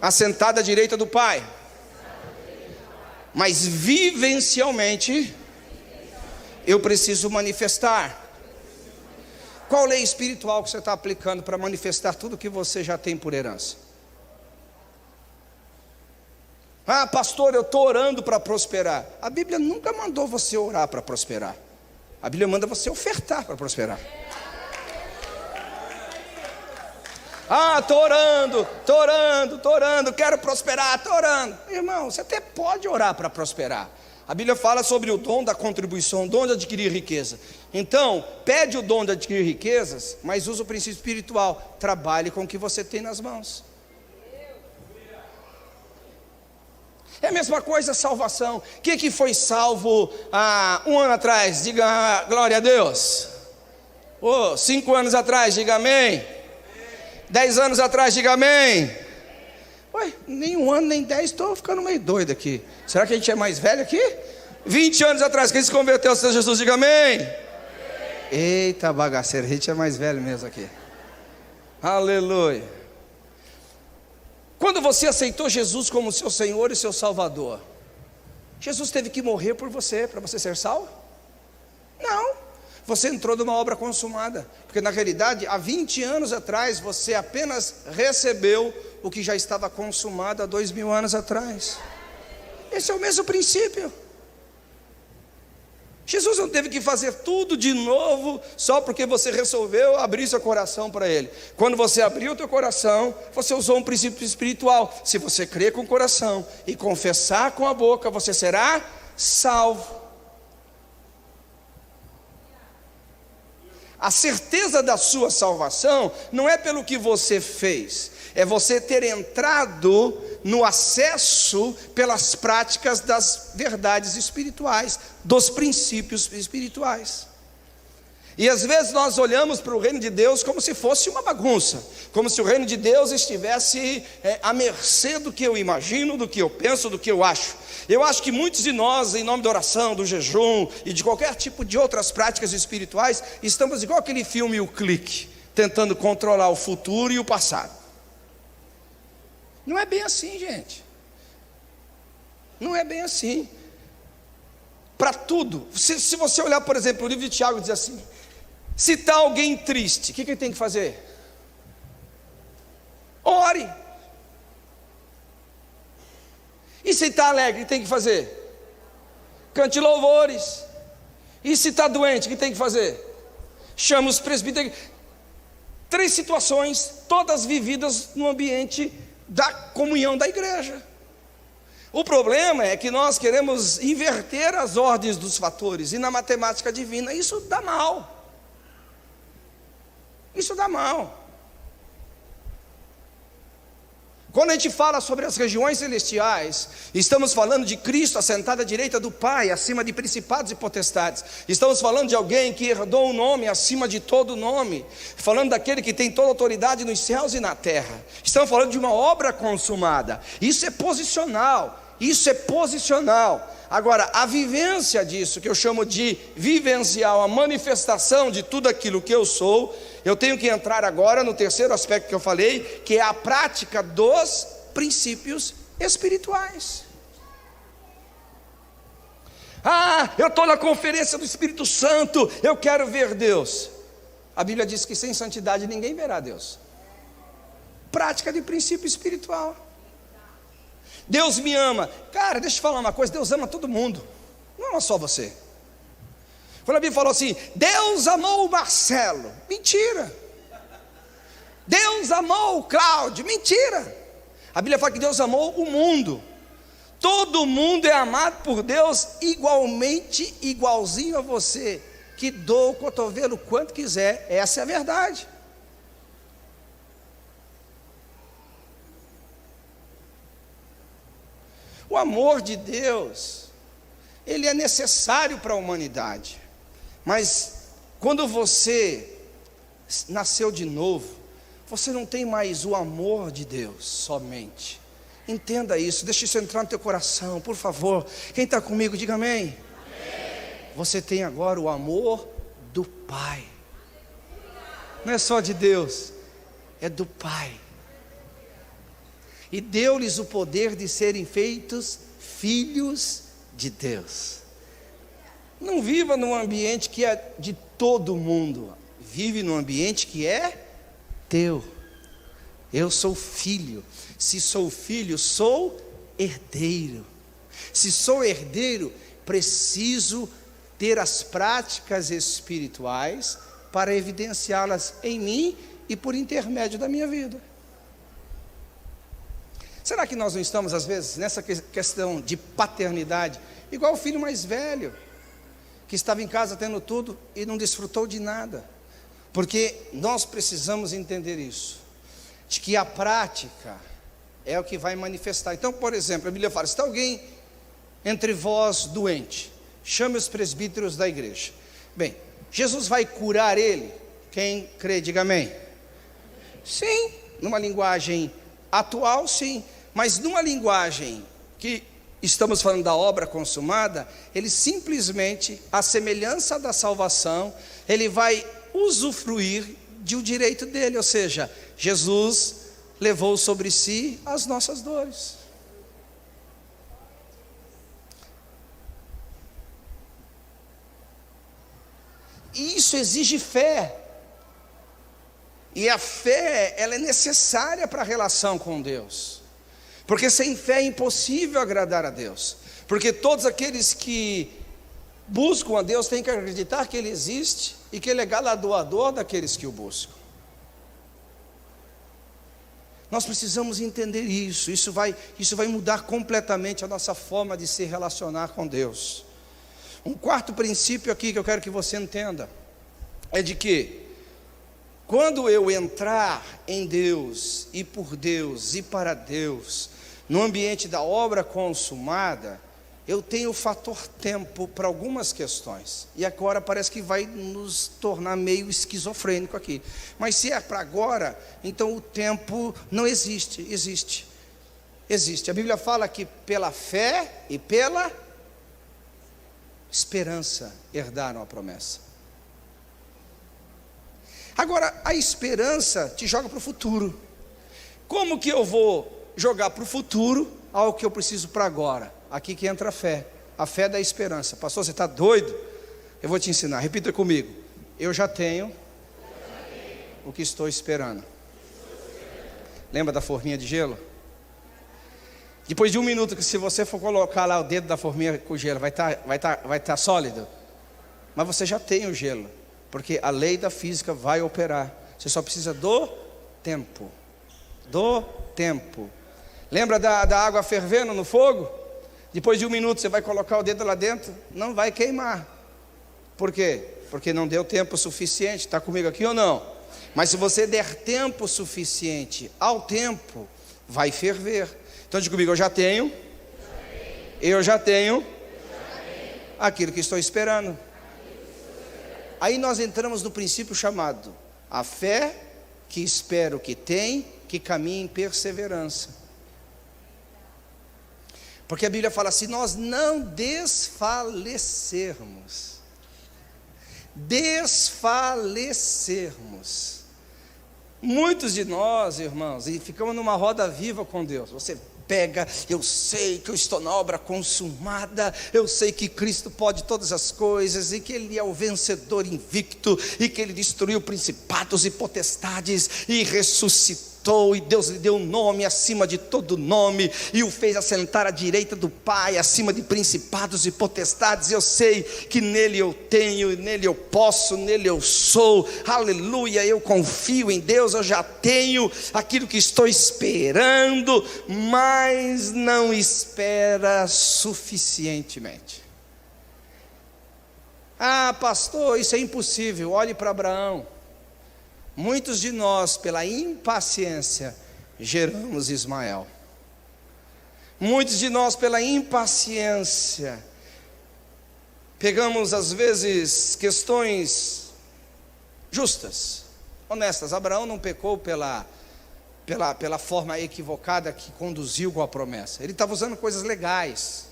assentado à direita do Pai. Mas vivencialmente, eu preciso manifestar. Qual lei espiritual que você está aplicando para manifestar tudo que você já tem por herança? Ah, pastor, eu estou orando para prosperar. A Bíblia nunca mandou você orar para prosperar. A Bíblia manda você ofertar para prosperar. Ah, estou orando, quero prosperar, estou orando. Irmão, você até pode orar para prosperar. A Bíblia fala sobre o dom da contribuição, o dom de adquirir riqueza. Então, pede o dom de adquirir riquezas, mas usa o princípio espiritual. Trabalhe com o que você tem nas mãos. É a mesma coisa a salvação. Quem que foi salvo há um ano atrás? Diga glória a Deus. 5 anos atrás, diga amém. 10 anos atrás, diga amém. Ué, nem 1 ano, nem 10, estou ficando meio doido aqui. Será que a gente é mais velho aqui? 20 anos atrás, quem se converteu ao Senhor Jesus, diga amém. Eita bagaceira, a gente é mais velho mesmo aqui. Aleluia. Quando você aceitou Jesus como seu Senhor e seu Salvador, Jesus teve que morrer por você, para você ser salvo? Não. Você entrou numa obra consumada, porque na realidade, há 20 anos atrás, você apenas recebeu o que já estava consumado há 2000 anos atrás. Esse é o mesmo princípio. Jesus não teve que fazer tudo de novo, só porque você resolveu abrir seu coração para Ele. Quando você abriu o teu coração, você usou um princípio espiritual. Se você crer com o coração e confessar com a boca, você será salvo. A certeza da sua salvação não é pelo que você fez, é você ter entrado no acesso pelas práticas das verdades espirituais, dos princípios espirituais. E às vezes nós olhamos para o reino de Deus como se fosse uma bagunça, como se o reino de Deus estivesse à mercê do que eu imagino, do que eu penso, do que eu acho. Eu acho que muitos de nós, em nome da oração, do jejum e de qualquer tipo de outras práticas espirituais, estamos igual aquele filme O Clique, tentando controlar o futuro e o passado. Não é bem assim, gente. Não é bem assim. Para tudo, se você olhar, por exemplo, o livro de Tiago diz assim: se está alguém triste, o que ele tem que fazer? Ore. E se está alegre, o que tem que fazer? Cante louvores. E se está doente, o que tem que fazer? Chama os presbíteros. 3 situações, todas vividas no ambiente da comunhão da igreja. O problema é que nós queremos inverter as ordens dos fatores, e na matemática divina isso dá mal. Isso dá mal. Quando a gente fala sobre as regiões celestiais, estamos falando de Cristo assentado à direita do Pai, acima de principados e potestades. Estamos falando de alguém que herdou um nome acima de todo nome, falando daquele que tem toda autoridade nos céus e na terra. Estamos falando de uma obra consumada. Isso é posicional, isso é posicional. Agora, a vivência disso, que eu chamo de vivencial, a manifestação de tudo aquilo que eu sou, eu tenho que entrar agora no terceiro aspecto que eu falei, que é a prática dos princípios espirituais. Eu estou na conferência do Espírito Santo, eu quero ver Deus. A Bíblia diz que sem santidade ninguém verá Deus. Prática de princípio espiritual. Deus me ama. Cara, deixa eu te falar uma coisa, Deus ama todo mundo, não ama só você. Quando a Bíblia falou assim, Deus amou o Marcelo, mentira. Deus amou o Cláudio, mentira. A Bíblia fala que Deus amou o mundo. Todo mundo é amado por Deus igualmente, igualzinho a você, que doa o cotovelo quanto quiser. Essa é a verdade. O amor de Deus, ele é necessário para a humanidade. Mas quando você nasceu de novo, você não tem mais o amor de Deus somente. Entenda isso, deixa isso entrar no teu coração, por favor. Quem está comigo, diga amém. Amém. Você tem agora o amor do Pai. Não é só de Deus, é do Pai. E deu-lhes o poder de serem feitos filhos de Deus. Não viva num ambiente que é de todo mundo. Vive num ambiente que é teu. Eu sou filho. Se sou filho, sou herdeiro. Se sou herdeiro, preciso ter as práticas espirituais para evidenciá-las em mim e por intermédio da minha vida. Será que nós não estamos, às vezes, nessa questão de paternidade, igual o filho mais velho, que estava em casa tendo tudo e não desfrutou de nada? Porque nós precisamos entender isso, de que a prática é o que vai manifestar. Então, por exemplo, a Bíblia fala, se está alguém entre vós doente, chame os presbíteros da igreja. Bem, Jesus vai curar ele? Quem crê, diga amém. Sim, numa linguagem atual, sim, mas numa linguagem que estamos falando da obra consumada, ele simplesmente, à semelhança da salvação, ele vai usufruir de um direito dele, ou seja, Jesus levou sobre si as nossas dores. E isso exige fé. E a fé, ela é necessária para a relação com Deus. Porque sem fé é impossível agradar a Deus. Porque todos aqueles que buscam a Deus têm que acreditar que Ele existe e que Ele é galardoador daqueles que o buscam. Nós precisamos entender isso. Isso vai mudar completamente a nossa forma de se relacionar com Deus. Um quarto princípio aqui que eu quero que você entenda é de que quando eu entrar em Deus e por Deus e para Deus, no ambiente da obra consumada, eu tenho o fator tempo para algumas questões. E agora parece que vai nos tornar meio esquizofrênico aqui. Mas se é para agora, então o tempo não existe. Existe. A Bíblia fala que pela fé e pela esperança herdaram a promessa. Agora, a esperança te joga para o futuro. Como que eu vou jogar para o futuro algo que eu preciso para agora? Aqui que entra a fé da esperança. Pastor, você está doido? Eu vou te ensinar, repita comigo. Eu já tenho o que estou esperando. Lembra da forminha de gelo? Depois de um minuto, que se você for colocar lá o dedo da forminha com gelo, vai tá sólido. Mas você já tem o gelo, porque a lei da física vai operar. Você só precisa do tempo. Do tempo. Lembra da água fervendo no fogo? Depois de um minuto você vai colocar o dedo lá dentro, não vai queimar. Por quê? Porque não deu tempo suficiente. Está comigo aqui ou não? Mas se você der tempo suficiente ao tempo, vai ferver. Então diga comigo, eu já tenho aquilo que estou esperando. Aí nós entramos no princípio chamado a fé que espero que tem, que caminha em perseverança. Porque a Bíblia fala assim, nós não desfalecermos. Muitos de nós, irmãos, e ficamos numa roda viva com Deus. Você pega, eu sei que eu estou na obra consumada, eu sei que Cristo pode todas as coisas, e que Ele é o vencedor invicto, e que Ele destruiu principados e potestades, e ressuscitou, e Deus lhe deu um nome acima de todo nome, e o fez assentar à direita do Pai, acima de principados e potestades. Eu sei que nele eu tenho, nele eu posso, nele eu sou, aleluia, eu confio em Deus, eu já tenho aquilo que estou esperando, mas não espera suficientemente. Ah, pastor, isso é impossível. Olhe para Abraão. Muitos de nós, pela impaciência, geramos Ismael. Muitos de nós, pela impaciência, pegamos às vezes questões justas, honestas. Abraão não pecou pela forma equivocada que conduziu com a promessa. Ele estava usando coisas legais.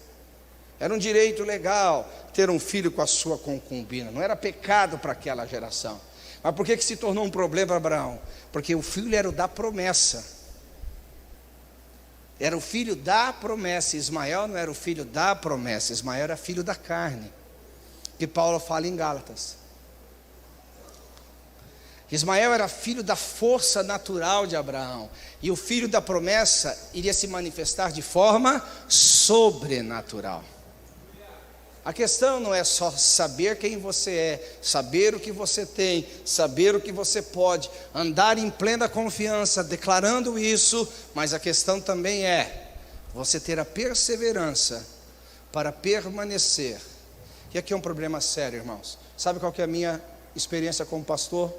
Era um direito legal ter um filho com a sua concubina. Não era pecado para aquela geração. Mas por que se tornou um problema para Abraão? Porque o filho era o da promessa. Era o filho da promessa. Ismael não era o filho da promessa. Ismael era filho da carne, que Paulo fala em Gálatas. Ismael era filho da força natural de Abraão, e o filho da promessa iria se manifestar de forma sobrenatural. A questão não é só saber quem você é, saber o que você tem, saber o que você pode, andar em plena confiança, declarando isso, mas a questão também é você ter a perseverança para permanecer. E aqui é um problema sério, irmãos. Sabe qual que é a minha experiência como pastor?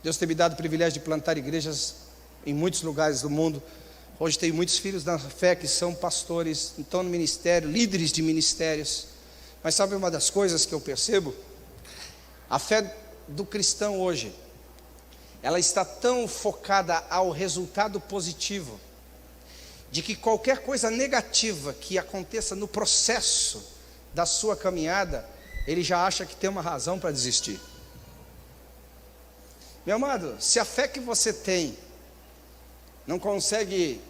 Deus tem me dado o privilégio de plantar igrejas em muitos lugares do mundo. Hoje tenho muitos filhos da fé que são pastores, estão no ministério, líderes de ministérios. Mas sabe uma das coisas que eu percebo? A fé do cristão hoje, ela está tão focada ao resultado positivo, de que qualquer coisa negativa que aconteça no processo da sua caminhada, ele já acha que tem uma razão para desistir. Meu amado, se a fé que você tem não consegue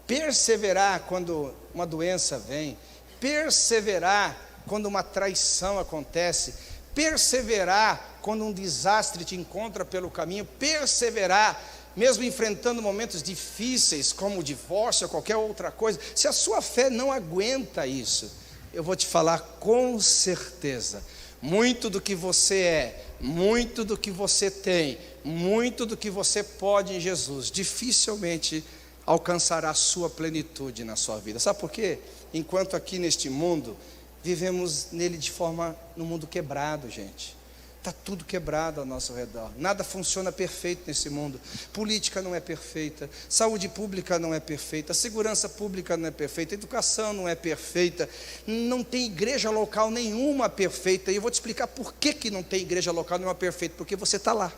perseverar quando uma doença vem, perseverar quando uma traição acontece, perseverar quando um desastre te encontra pelo caminho, perseverar mesmo enfrentando momentos difíceis como o divórcio ou qualquer outra coisa, se a sua fé não aguenta isso, eu vou te falar com certeza, muito do que você é, muito do que você tem, muito do que você pode em Jesus, dificilmente alcançará a sua plenitude na sua vida. Sabe por quê? Enquanto aqui neste mundo, vivemos nele no mundo quebrado, gente. Está tudo quebrado ao nosso redor. Nada funciona perfeito nesse mundo. Política não é perfeita, saúde pública não é perfeita, segurança pública não é perfeita, educação não é perfeita, não tem igreja local nenhuma perfeita. E eu vou te explicar por que não tem igreja local nenhuma perfeita. Porque você está lá.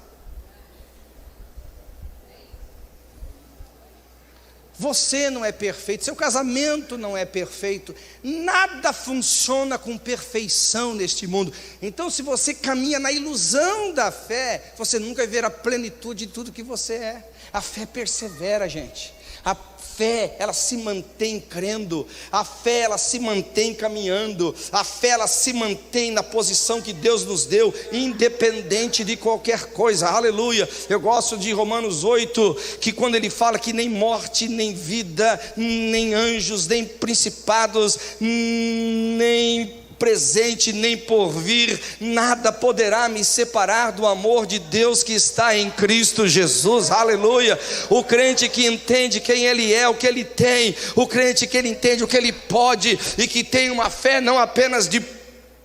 Você não é perfeito, seu casamento não é perfeito, nada funciona com perfeição neste mundo. Então, se você caminha na ilusão da fé, você nunca vai ver a plenitude de tudo que você é. A fé persevera, gente. A fé, ela se mantém crendo, a fé, ela se mantém caminhando, a fé, ela se mantém na posição que Deus nos deu, independente de qualquer coisa, aleluia. Eu gosto de Romanos 8, que quando ele fala que nem morte, nem vida, nem anjos, nem principados, nem presente, nem por vir, nada poderá me separar do amor de Deus que está em Cristo Jesus, aleluia. O crente que entende quem ele é, o que ele tem, o crente que ele entende o que ele pode, e que tem uma fé não apenas de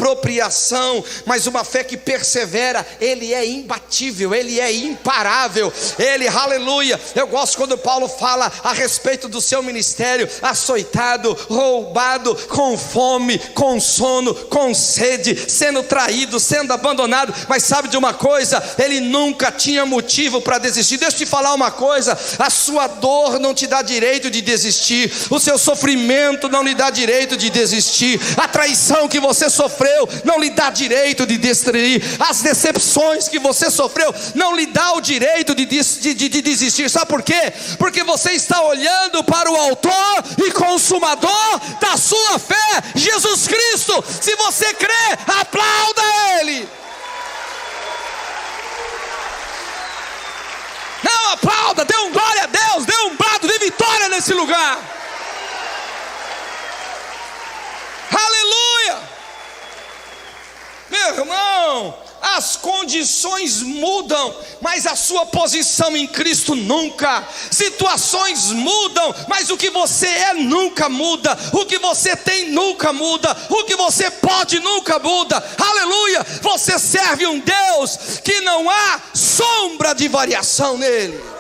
apropriação, mas uma fé que persevera. Ele é imbatível, ele é imparável, ele, aleluia. Eu gosto quando Paulo fala a respeito do seu ministério: açoitado, roubado, com fome, com sono, com sede, sendo traído, sendo abandonado. Mas sabe de uma coisa? Ele nunca tinha motivo para desistir. Deixa eu te falar uma coisa: a sua dor não te dá direito de desistir, o seu sofrimento não lhe dá direito de desistir, a traição que você sofreu não lhe dá direito de destruir, as decepções que você sofreu não lhe dá o direito de desistir. Sabe por quê? Porque você está olhando para o autor e consumador da sua fé, Jesus Cristo. Se você crê, aplauda Ele. Não, aplauda, dê um glória a Deus, dê um brado de vitória nesse lugar. Aleluia. Meu irmão, as condições mudam, mas a sua posição em Cristo nunca. Situações mudam, mas o que você é nunca muda. O que você tem nunca muda. O que você pode nunca muda. Aleluia. Você serve um Deus que não há sombra de variação nele.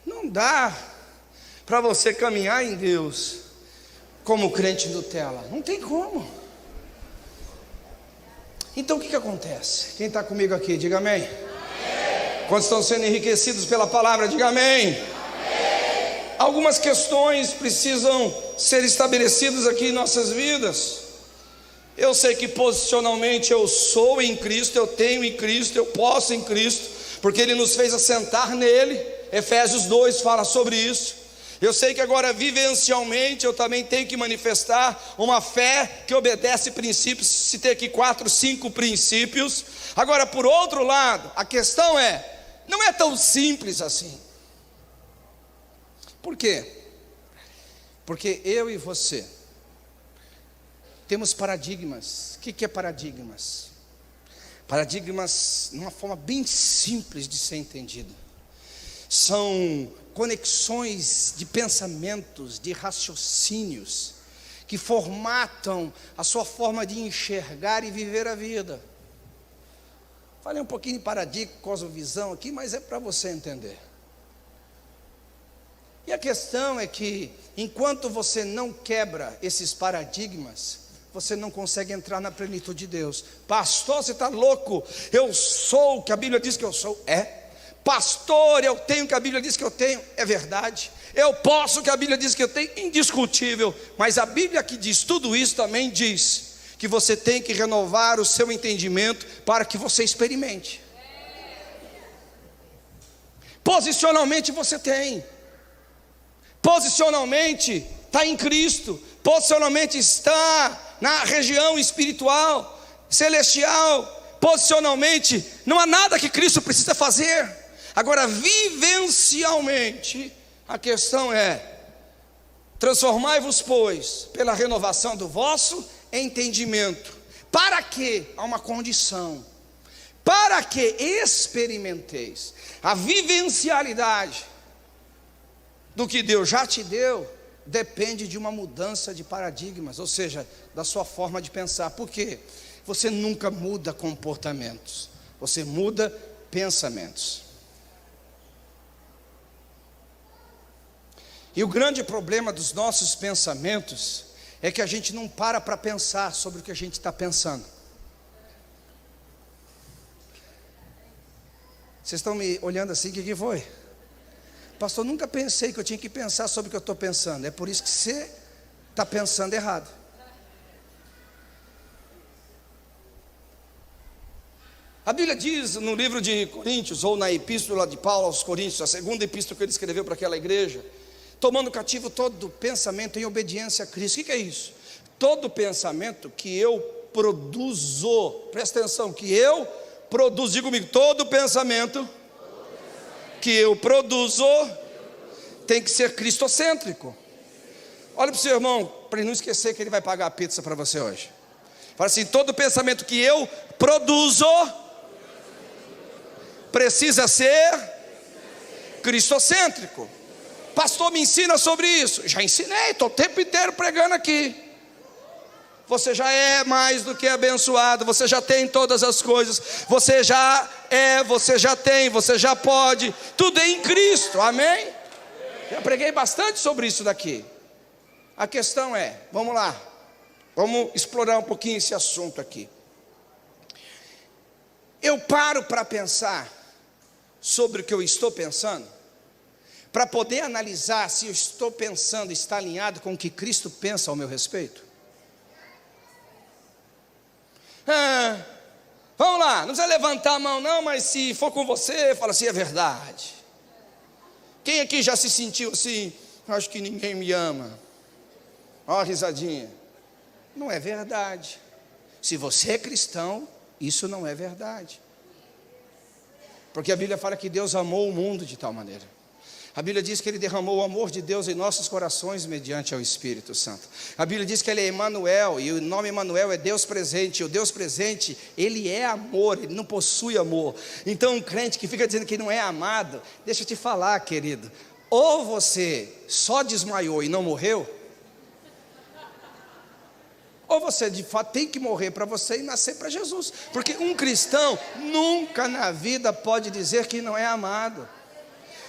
Não dá para você caminhar em Deus como crente Nutella. Não tem como. Então o que acontece? Quem está comigo aqui, diga amém. Amém. Quantos estão sendo enriquecidos pela palavra, diga amém. Amém. Algumas questões precisam ser estabelecidas aqui em nossas vidas. Eu sei que posicionalmente eu sou em Cristo, eu tenho em Cristo, eu posso em Cristo, porque Ele nos fez assentar nele. Efésios 2 fala sobre isso. Eu sei que agora vivencialmente eu também tenho que manifestar uma fé que obedece princípios. Citei aqui 4, 5 princípios. Agora, por outro lado, a questão não é tão simples assim. Por quê? Porque eu e você temos paradigmas. O que é paradigmas? Paradigmas, numa forma bem simples de ser entendido, são conexões de pensamentos, de raciocínios, que formatam a sua forma de enxergar e viver a vida. Falei um pouquinho de paradigma, cosmovisão aqui, mas é para você entender. E a questão é que, enquanto você não quebra esses paradigmas, você não consegue entrar na plenitude de Deus. Pastor, você está louco? Eu sou o que a Bíblia diz que eu sou. Pastor, eu tenho o que a Bíblia diz que eu tenho. É verdade. Eu posso o que a Bíblia diz que eu tenho. Indiscutível. Mas a Bíblia que diz tudo isso também diz que você tem que renovar o seu entendimento para que você experimente. Posicionalmente você tem. Posicionalmente está em Cristo. Posicionalmente está na região espiritual, celestial. Posicionalmente não há nada que Cristo precisa fazer. Agora, vivencialmente, a questão é: transformai-vos, pois, pela renovação do vosso entendimento. Para que? Há uma condição. Para que experimenteis a vivencialidade do que Deus já te deu, depende de uma mudança de paradigmas, ou seja, da sua forma de pensar. Por quê? Você nunca muda comportamentos, você muda pensamentos. E o grande problema dos nossos pensamentos é que a gente não para pensar sobre o que a gente está pensando. Vocês estão me olhando assim, o que foi? Pastor, nunca pensei que eu tinha que pensar sobre o que eu estou pensando. É por isso que você está pensando errado. A Bíblia diz no livro de Coríntios, ou na epístola de Paulo aos Coríntios, a segunda epístola que ele escreveu para aquela igreja, tomando cativo todo pensamento em obediência a Cristo. O que é isso? Todo pensamento que eu produzo, presta atenção, que eu produzo, diga comigo, todo pensamento que eu produzo tem que ser cristocêntrico. Olha para o seu irmão, para ele não esquecer que ele vai pagar a pizza para você hoje. Fala assim: todo pensamento que eu produzo precisa ser cristocêntrico. Pastor, me ensina sobre isso. Já ensinei, estou o tempo inteiro pregando aqui. Você já é mais do que abençoado, você já tem todas as coisas, você já é, você já tem, você já pode, tudo é em Cristo, amém? Já preguei bastante sobre isso daqui. A questão é, vamos lá, vamos explorar um pouquinho esse assunto aqui. Eu paro para pensar sobre o que eu estou pensando, para poder analisar se eu estou pensando, está alinhado com o que Cristo pensa ao meu respeito. Vamos lá, não precisa levantar a mão não, mas se for com você, fala assim, é verdade. Quem aqui já se sentiu assim, acho que ninguém me ama? Ó a risadinha. Não é verdade. Se você é cristão, isso não é verdade. Porque a Bíblia fala que Deus amou o mundo de tal maneira. A Bíblia diz que Ele derramou o amor de Deus em nossos corações mediante ao Espírito Santo. A Bíblia diz que Ele é Emmanuel, e o nome Emmanuel é Deus presente. E o Deus presente, Ele é amor, Ele não possui amor. Então um crente que fica dizendo que não é amado, deixa eu te falar, querido, ou você só desmaiou e não morreu, ou você de fato tem que morrer para você e nascer para Jesus. Porque um cristão nunca na vida pode dizer que não é amado.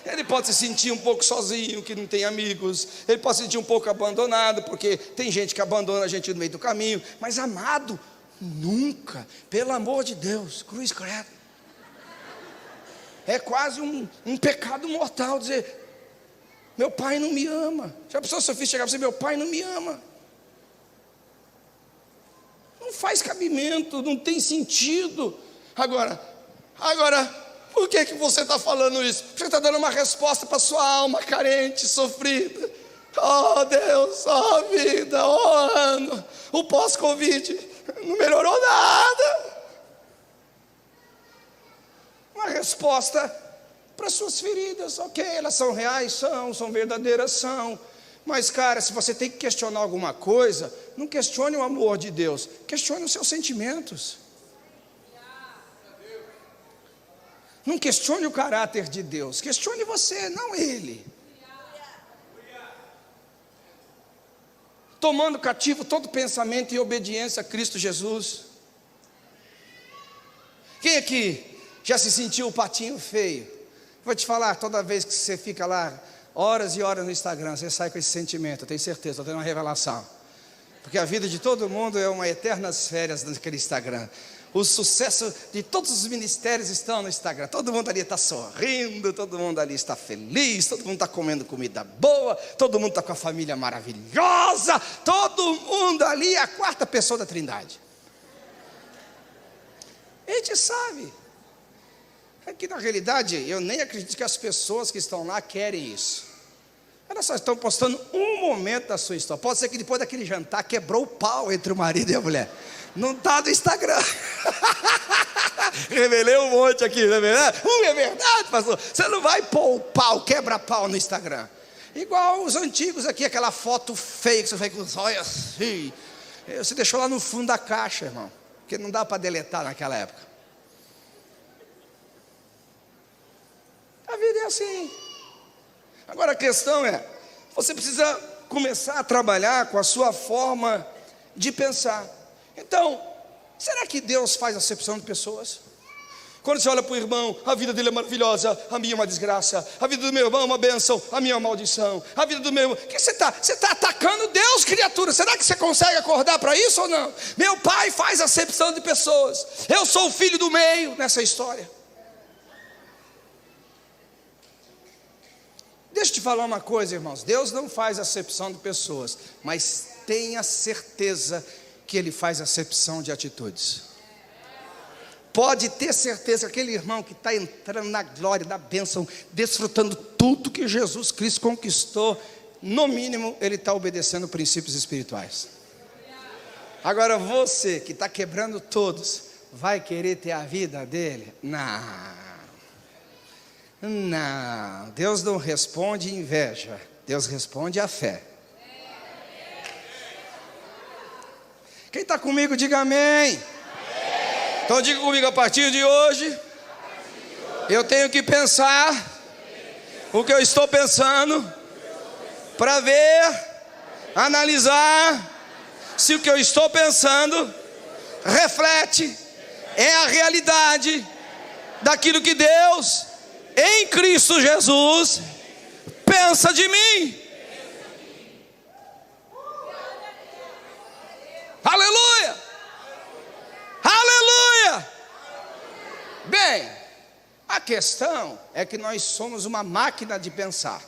Ele pode se sentir um pouco sozinho, que não tem amigos. Ele pode se sentir um pouco abandonado, porque tem gente que abandona a gente no meio do caminho. Mas amado, nunca, pelo amor de Deus, cruz credo. É quase um pecado mortal dizer, meu pai não me ama. Já pensou se seu filho chegar para você, meu pai não me ama? Não faz cabimento, não tem sentido. Agora, por que você está falando isso? Porque você está dando uma resposta para a sua alma carente, sofrida. Oh Deus, oh vida, oh ano, o pós-Covid não melhorou nada. Uma resposta para as suas feridas, ok, elas são reais, são verdadeiras, são. Mas cara, se você tem que questionar alguma coisa, não questione o amor de Deus, questione os seus sentimentos. Não questione o caráter de Deus, questione você, não Ele. Tomando cativo todo pensamento e obediência a Cristo Jesus. Quem aqui já se sentiu o patinho feio? Vou te falar, toda vez que você fica lá horas e horas no Instagram, você sai com esse sentimento, eu tenho certeza, estou tendo uma revelação. Porque a vida de todo mundo é uma eternas férias naquele Instagram. O sucesso de todos os ministérios estão no Instagram. Todo mundo ali está sorrindo, todo mundo ali está feliz, todo mundo está comendo comida boa, todo mundo está com a família maravilhosa, todo mundo ali é a quarta pessoa da Trindade. A gente sabe. É que na realidade eu nem acredito que as pessoas que estão lá querem isso. Elas só estão postando um momento da sua história. Pode ser que depois daquele jantar quebrou o pau entre o marido e a mulher. Não está no Instagram. Revelei um monte aqui, não é verdade? É verdade, pastor. Você não vai pôr o pau, quebra-pau no Instagram. Igual os antigos aqui, aquela foto feia que você faz com os olhos assim. Você deixou lá no fundo da caixa, irmão. Porque não dá para deletar naquela época. A vida é assim. Agora a questão é, você precisa começar a trabalhar com a sua forma de pensar. Então, será que Deus faz acepção de pessoas? Quando você olha para o irmão, a vida dele é maravilhosa, a minha é uma desgraça. A vida do meu irmão é uma bênção, a minha é uma maldição. A vida do meu irmão... O que você está? Você está atacando Deus, criatura. Será que você consegue acordar para isso ou não? Meu pai faz acepção de pessoas. Eu sou o filho do meio nessa história. Deixa eu te falar uma coisa, irmãos. Deus não faz acepção de pessoas, mas tenha certeza que Ele faz acepção de atitudes. Pode ter certeza que aquele irmão que está entrando na glória, da bênção, desfrutando tudo que Jesus Cristo conquistou, no mínimo ele está obedecendo princípios espirituais. Agora você que está quebrando todos, vai querer ter a vida dele? Não, Deus não responde inveja, Deus responde a fé. Quem está comigo, diga amém. Então diga comigo, a partir de hoje, eu tenho que pensar o que eu estou pensando, para ver, analisar se o que eu estou pensando reflete, é a realidade daquilo que Deus, em Cristo Jesus, pensa de mim. Aleluia! Aleluia! Bem, a questão é que nós somos uma máquina de pensar.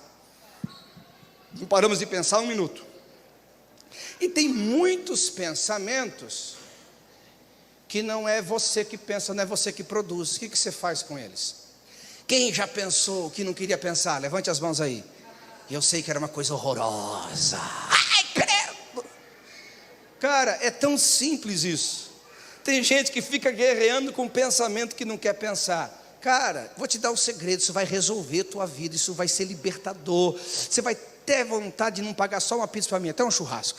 Não paramos de pensar um minuto. E tem muitos pensamentos que não é você que pensa, não é você que produz. O que você faz com eles? Quem já pensou que não queria pensar? Levante as mãos aí. Eu sei que era uma coisa horrorosa. Ai, credo! Cara, é tão simples isso. Tem gente que fica guerreando com um pensamento que não quer pensar. Cara, vou te dar um segredo, isso vai resolver a tua vida, isso vai ser libertador. Você vai ter vontade de não pagar só uma pizza para mim, até um churrasco.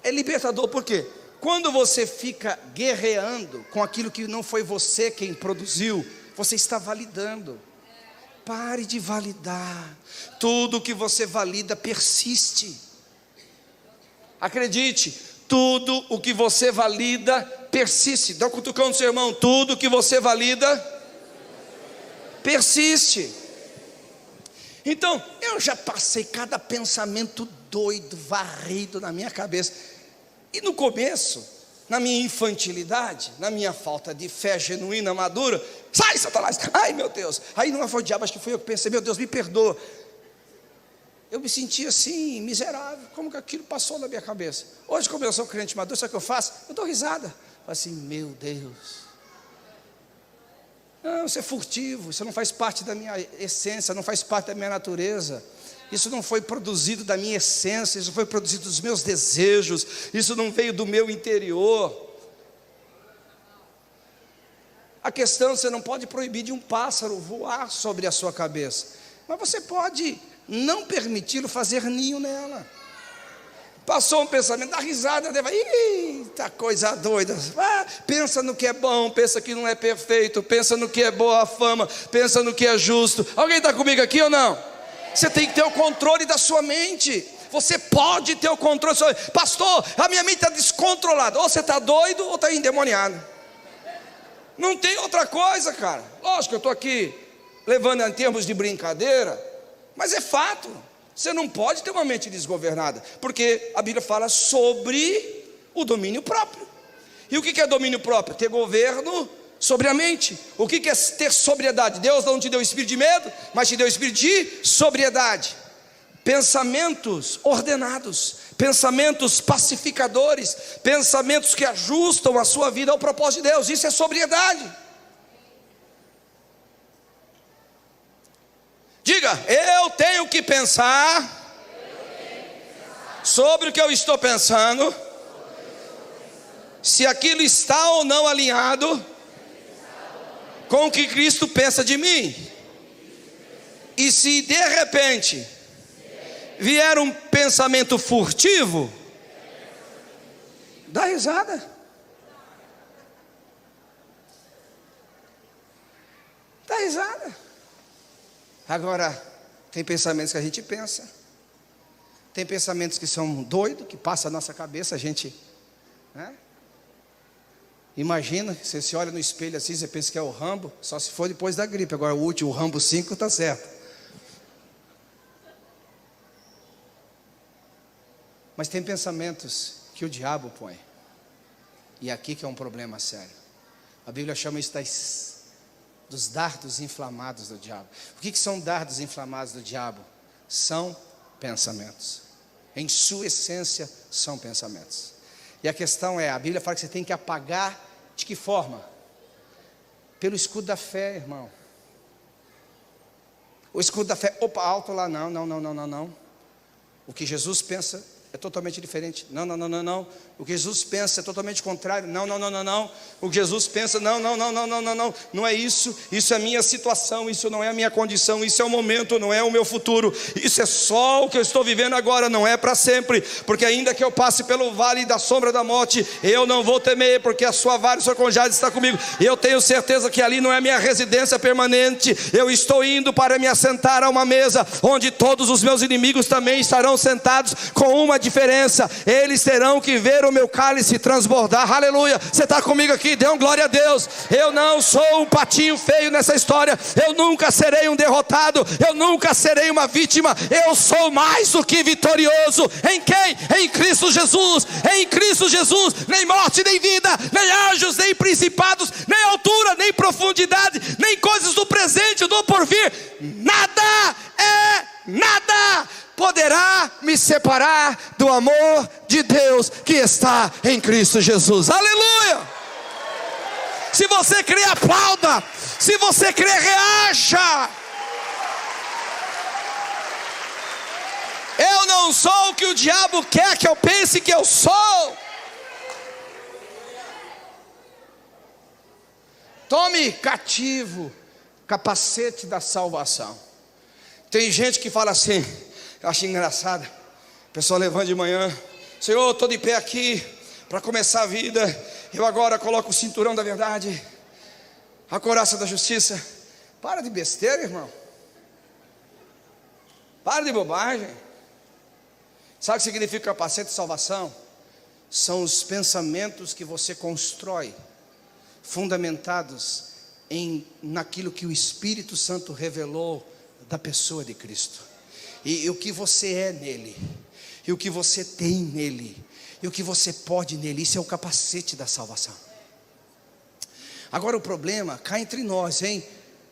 É libertador, por quê? Quando você fica guerreando com aquilo que não foi você quem produziu, você está validando. Pare de validar. Tudo que você valida persiste. Acredite, tudo o que você valida persiste. Dá um cutucão no seu irmão. Tudo o que você valida persiste. Então, eu já passei cada pensamento doido, varrido na minha cabeça. E no começo, na minha infantilidade, na minha falta de fé genuína, madura, sai, Satanás, ai meu Deus. Aí não foi o diabo, acho que foi eu que pensei, meu Deus, me perdoa. Eu me sentia assim, miserável, como que aquilo passou na minha cabeça. Hoje, como eu sou crente maduro, sabe o que eu faço? Eu dou risada. Eu falo assim, meu Deus. Não, isso é furtivo, isso não faz parte da minha essência, não faz parte da minha natureza. Isso não foi produzido da minha essência, isso foi produzido dos meus desejos, isso não veio do meu interior. A questão, você não pode proibir de um pássaro voar sobre a sua cabeça, mas você pode não permiti-lo fazer ninho nela. Passou um pensamento, dá risada, eita coisa doida, pensa no que é bom, pensa que não é perfeito, pensa no que é boa fama, pensa no que é justo. Alguém está comigo aqui ou não? Você tem que ter o controle da sua mente. Você pode ter o controle da sua mente. Pastor, a minha mente está descontrolada. Ou você está doido ou está endemoniado. Não tem outra coisa, cara. Lógico que eu estou aqui levando em termos de brincadeira, mas é fato. Você não pode ter uma mente desgovernada, porque a Bíblia fala sobre o domínio próprio. E o que é domínio próprio? Ter governo sobre a mente. O que é ter sobriedade? Deus não te deu espírito de medo, mas te deu espírito de sobriedade. Pensamentos ordenados, pensamentos pacificadores, pensamentos que ajustam a sua vida ao propósito de Deus. Isso é sobriedade. Diga, eu tenho que pensar sobre o que eu estou pensando, se aquilo está ou não alinhado com o que Cristo pensa de mim. E se de repente vier um pensamento furtivo, dá risada. Dá risada. Agora, tem pensamentos que a gente pensa, tem pensamentos que são doidos, que passam a nossa cabeça, a gente, né? Imagina, você se olha no espelho assim, você pensa que é o Rambo, só se for depois da gripe. Agora o último, o Rambo 5, está certo. Mas tem pensamentos que o diabo põe. E aqui que é um problema sério. A Bíblia chama isso dos dardos inflamados do diabo. O que são dardos inflamados do diabo? São pensamentos. Em sua essência, são pensamentos. E a questão é, a Bíblia fala que você tem que apagar. De que forma? Pelo escudo da fé, irmão. O escudo da fé, opa, alto lá, não. O que Jesus pensa é totalmente diferente. Não, não, não, não, não. O que Jesus pensa é totalmente contrário. Não, não, não, não, não. O que Jesus pensa, não, não, não, não, não, não, não. Não é isso. Isso é a minha situação. Isso não é a minha condição. Isso é o momento, não é o meu futuro. Isso é só o que eu estou vivendo agora. Não é para sempre. Porque ainda que eu passe pelo vale da sombra da morte, eu não vou temer, porque a sua vara e o seu cajado está comigo. Eu tenho certeza que ali não é minha residência permanente. Eu estou indo para me assentar a uma mesa onde todos os meus inimigos também estarão sentados, com uma diferença: eles terão que ver o meu cálice transbordar. Aleluia. Você está comigo aqui? Dê um glória a Deus. Eu não sou um patinho feio nessa história. Eu nunca serei um derrotado. Eu nunca serei uma vítima. Eu sou mais do que vitorioso. Em quem? Em Cristo Jesus. Em Cristo Jesus. Nem morte, nem vida, nem anjos, nem principados, nem altura, nem profundidade, nem coisas do presente ou do porvir. Nada poderá me separar do amor de Deus que está em Cristo Jesus. Aleluia! Se você crê, aplauda. Se você crê, reaja. Eu não sou o que o diabo quer que eu pense que eu sou. Tome cativo capacete da salvação. Tem gente que fala assim, eu acho engraçado. A pessoa levanta de manhã: Senhor, estou de pé aqui para começar a vida. Eu agora coloco o cinturão da verdade, a couraça da justiça. Para de besteira, irmão. Para de bobagem. Sabe o que significa capacete de salvação? São os pensamentos que você constrói, fundamentados naquilo que o Espírito Santo revelou da pessoa de Cristo, e o que você é nele, e o que você tem nele, e o que você pode nele. Isso é o capacete da salvação. Agora o problema cá entre nós, hein?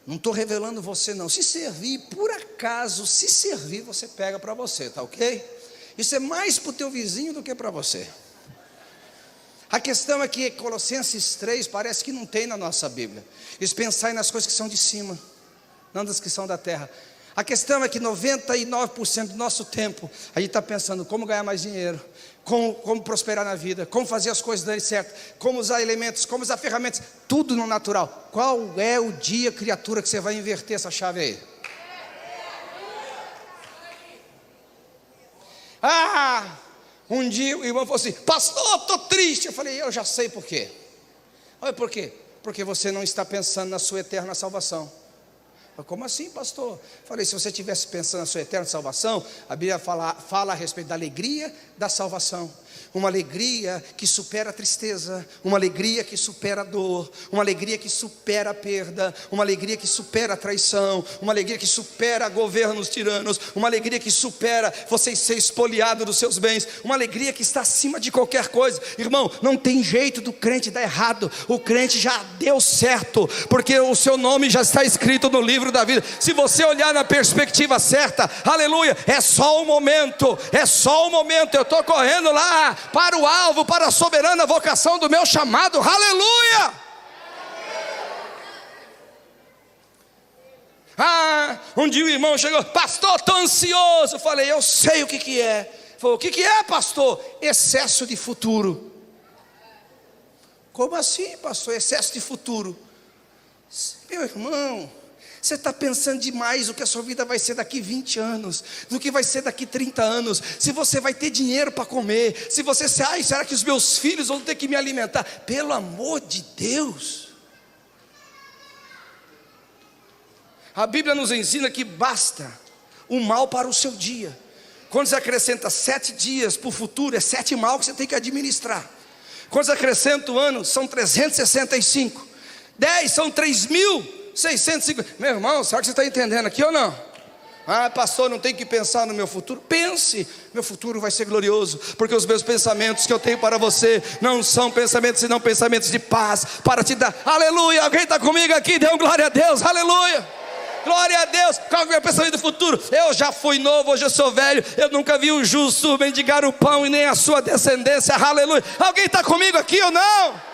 Não estou revelando você não. Se servir, por acaso, se servir, você pega para você, tá ok? Isso é mais para o teu vizinho do que para você. A questão é que Colossenses 3 parece que não tem na nossa Bíblia. Eles pensarem nas coisas que são de cima, não das que são da terra. A questão é que 99% do nosso tempo a gente está pensando como ganhar mais dinheiro, como prosperar na vida, como fazer as coisas darem certo, como usar elementos, como usar ferramentas, tudo no natural. Qual é o dia, criatura, que você vai inverter essa chave aí? Um dia o irmão falou assim: pastor, estou triste. Eu falei: eu já sei por quê. Olha por quê? Porque você não está pensando na sua eterna salvação. Como assim, pastor? Falei: se você estivesse pensando na sua eterna salvação, a Bíblia fala a respeito da alegria da salvação. Uma alegria que supera a tristeza, uma alegria que supera a dor, uma alegria que supera a perda, uma alegria que supera a traição, uma alegria que supera governos tiranos, uma alegria que supera você ser espoliado dos seus bens, uma alegria que está acima de qualquer coisa. Irmão, não tem jeito do crente dar errado. O crente já deu certo, porque o seu nome já está escrito no livro da vida. Se você olhar na perspectiva certa, aleluia, é só um momento, é só um momento. Eu estou correndo lá para o alvo, para a soberana vocação do meu chamado. Aleluia! Um dia o irmão chegou: pastor, estou ansioso. Eu falei: eu sei o que é. Falou: o que é, pastor? Excesso de futuro. Como assim, pastor? Excesso de futuro? Meu irmão, você está pensando demais o que a sua vida vai ser daqui 20 anos, do que vai ser daqui 30 anos, se você vai ter dinheiro para comer, se você, será que os meus filhos vão ter que me alimentar? Pelo amor de Deus. A Bíblia nos ensina que basta o mal para o seu dia. Quando você acrescenta 7 dias para o futuro, é 7 mal que você tem que administrar. Quando você acrescenta o ano, são 365. 10 são 3.650. Meu irmão, será que você está entendendo aqui ou não? Pastor, não tem que pensar no meu futuro. Pense, meu futuro vai ser glorioso, porque os meus pensamentos que eu tenho para você não são pensamentos senão pensamentos de paz, para te dar. Aleluia, alguém está comigo aqui? Dê um glória a Deus, aleluia. Glória a Deus. Qual é o meu pensamento do futuro? Eu já fui novo, hoje eu sou velho. Eu nunca vi o justo mendigar o pão e nem a sua descendência. Aleluia. Alguém está comigo aqui ou não?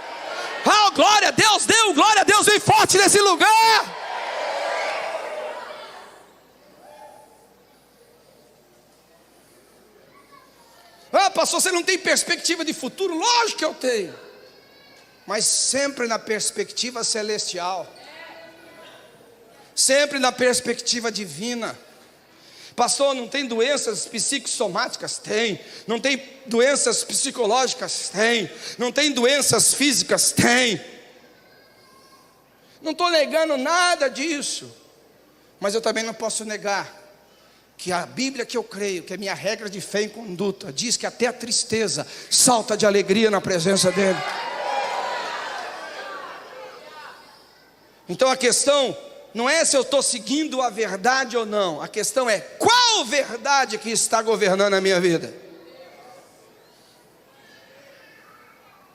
Glória a Deus. Dê um glória a Deus bem forte nesse lugar. pastor, você não tem perspectiva de futuro? Lógico que eu tenho, mas sempre na perspectiva celestial, sempre na perspectiva divina. Pastor, não tem doenças psicossomáticas? Tem. Não tem doenças psicológicas? Tem. Não tem doenças físicas? Tem. Não estou negando nada disso, mas eu também não posso negar que a Bíblia que eu creio, que é minha regra de fé e conduta, diz que até a tristeza salta de alegria na presença dEle. Então a questão não é se eu estou seguindo a verdade ou não, a questão é qual verdade que está governando a minha vida.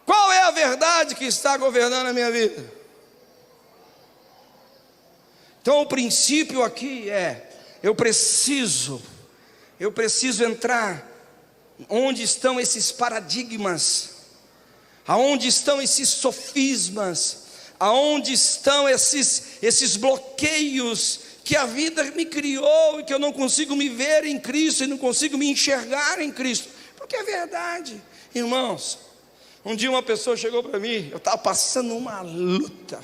Qual é a verdade que está governando a minha vida? Então o princípio aqui é, eu preciso entrar onde estão esses paradigmas, aonde estão esses sofismas, aonde estão esses bloqueios que a vida me criou e que eu não consigo me ver em Cristo e não consigo me enxergar em Cristo, porque é verdade, irmãos. Um dia uma pessoa chegou para mim, eu estava passando uma luta,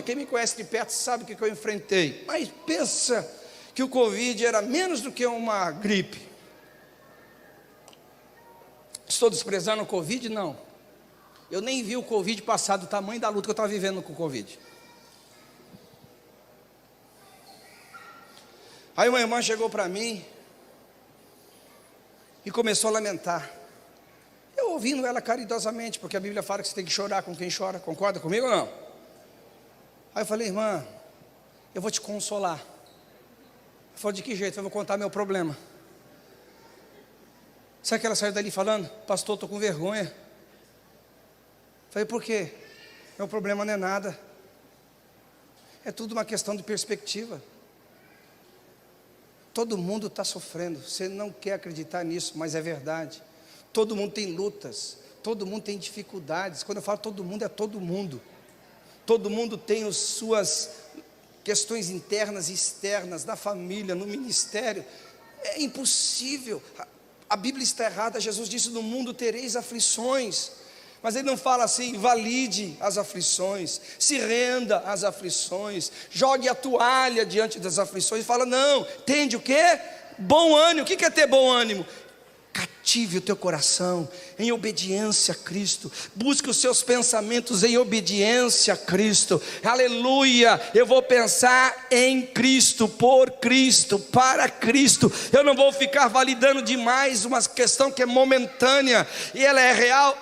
quem me conhece de perto sabe o que eu enfrentei, mas pensa que o Covid era menos do que uma gripe. Estou desprezando o Covid? Não. Eu nem vi o Covid passar do tamanho da luta que eu estava vivendo com o Covid. Aí uma irmã chegou para mim e começou a lamentar. Eu ouvindo ela caridosamente, porque a Bíblia fala que você tem que chorar com quem chora. Concorda comigo ou não? Aí eu falei, irmã, eu vou te consolar. Ela falou, de que jeito? Eu vou contar meu problema. Sabe que ela saiu dali falando? Pastor, estou com vergonha. Falei, por quê? Meu problema não é nada. É tudo uma questão de perspectiva. Todo mundo está sofrendo. Você não quer acreditar nisso, mas é verdade. Todo mundo tem lutas. Todo mundo tem dificuldades. Quando eu falo todo mundo, é todo mundo. Todo mundo tem as suas questões internas e externas, na família, no ministério. É impossível. A Bíblia está errada. Jesus disse, no mundo tereis aflições. Mas ele não fala assim, valide as aflições, se renda às aflições, jogue a toalha diante das aflições. Fala, não, tende o quê? Bom ânimo. O que é ter bom ânimo? Cative o teu coração em obediência a Cristo. Busque os seus pensamentos em obediência a Cristo. Aleluia, eu vou pensar em Cristo, por Cristo, para Cristo. Eu não vou ficar validando demais uma questão que é momentânea. E ela é real?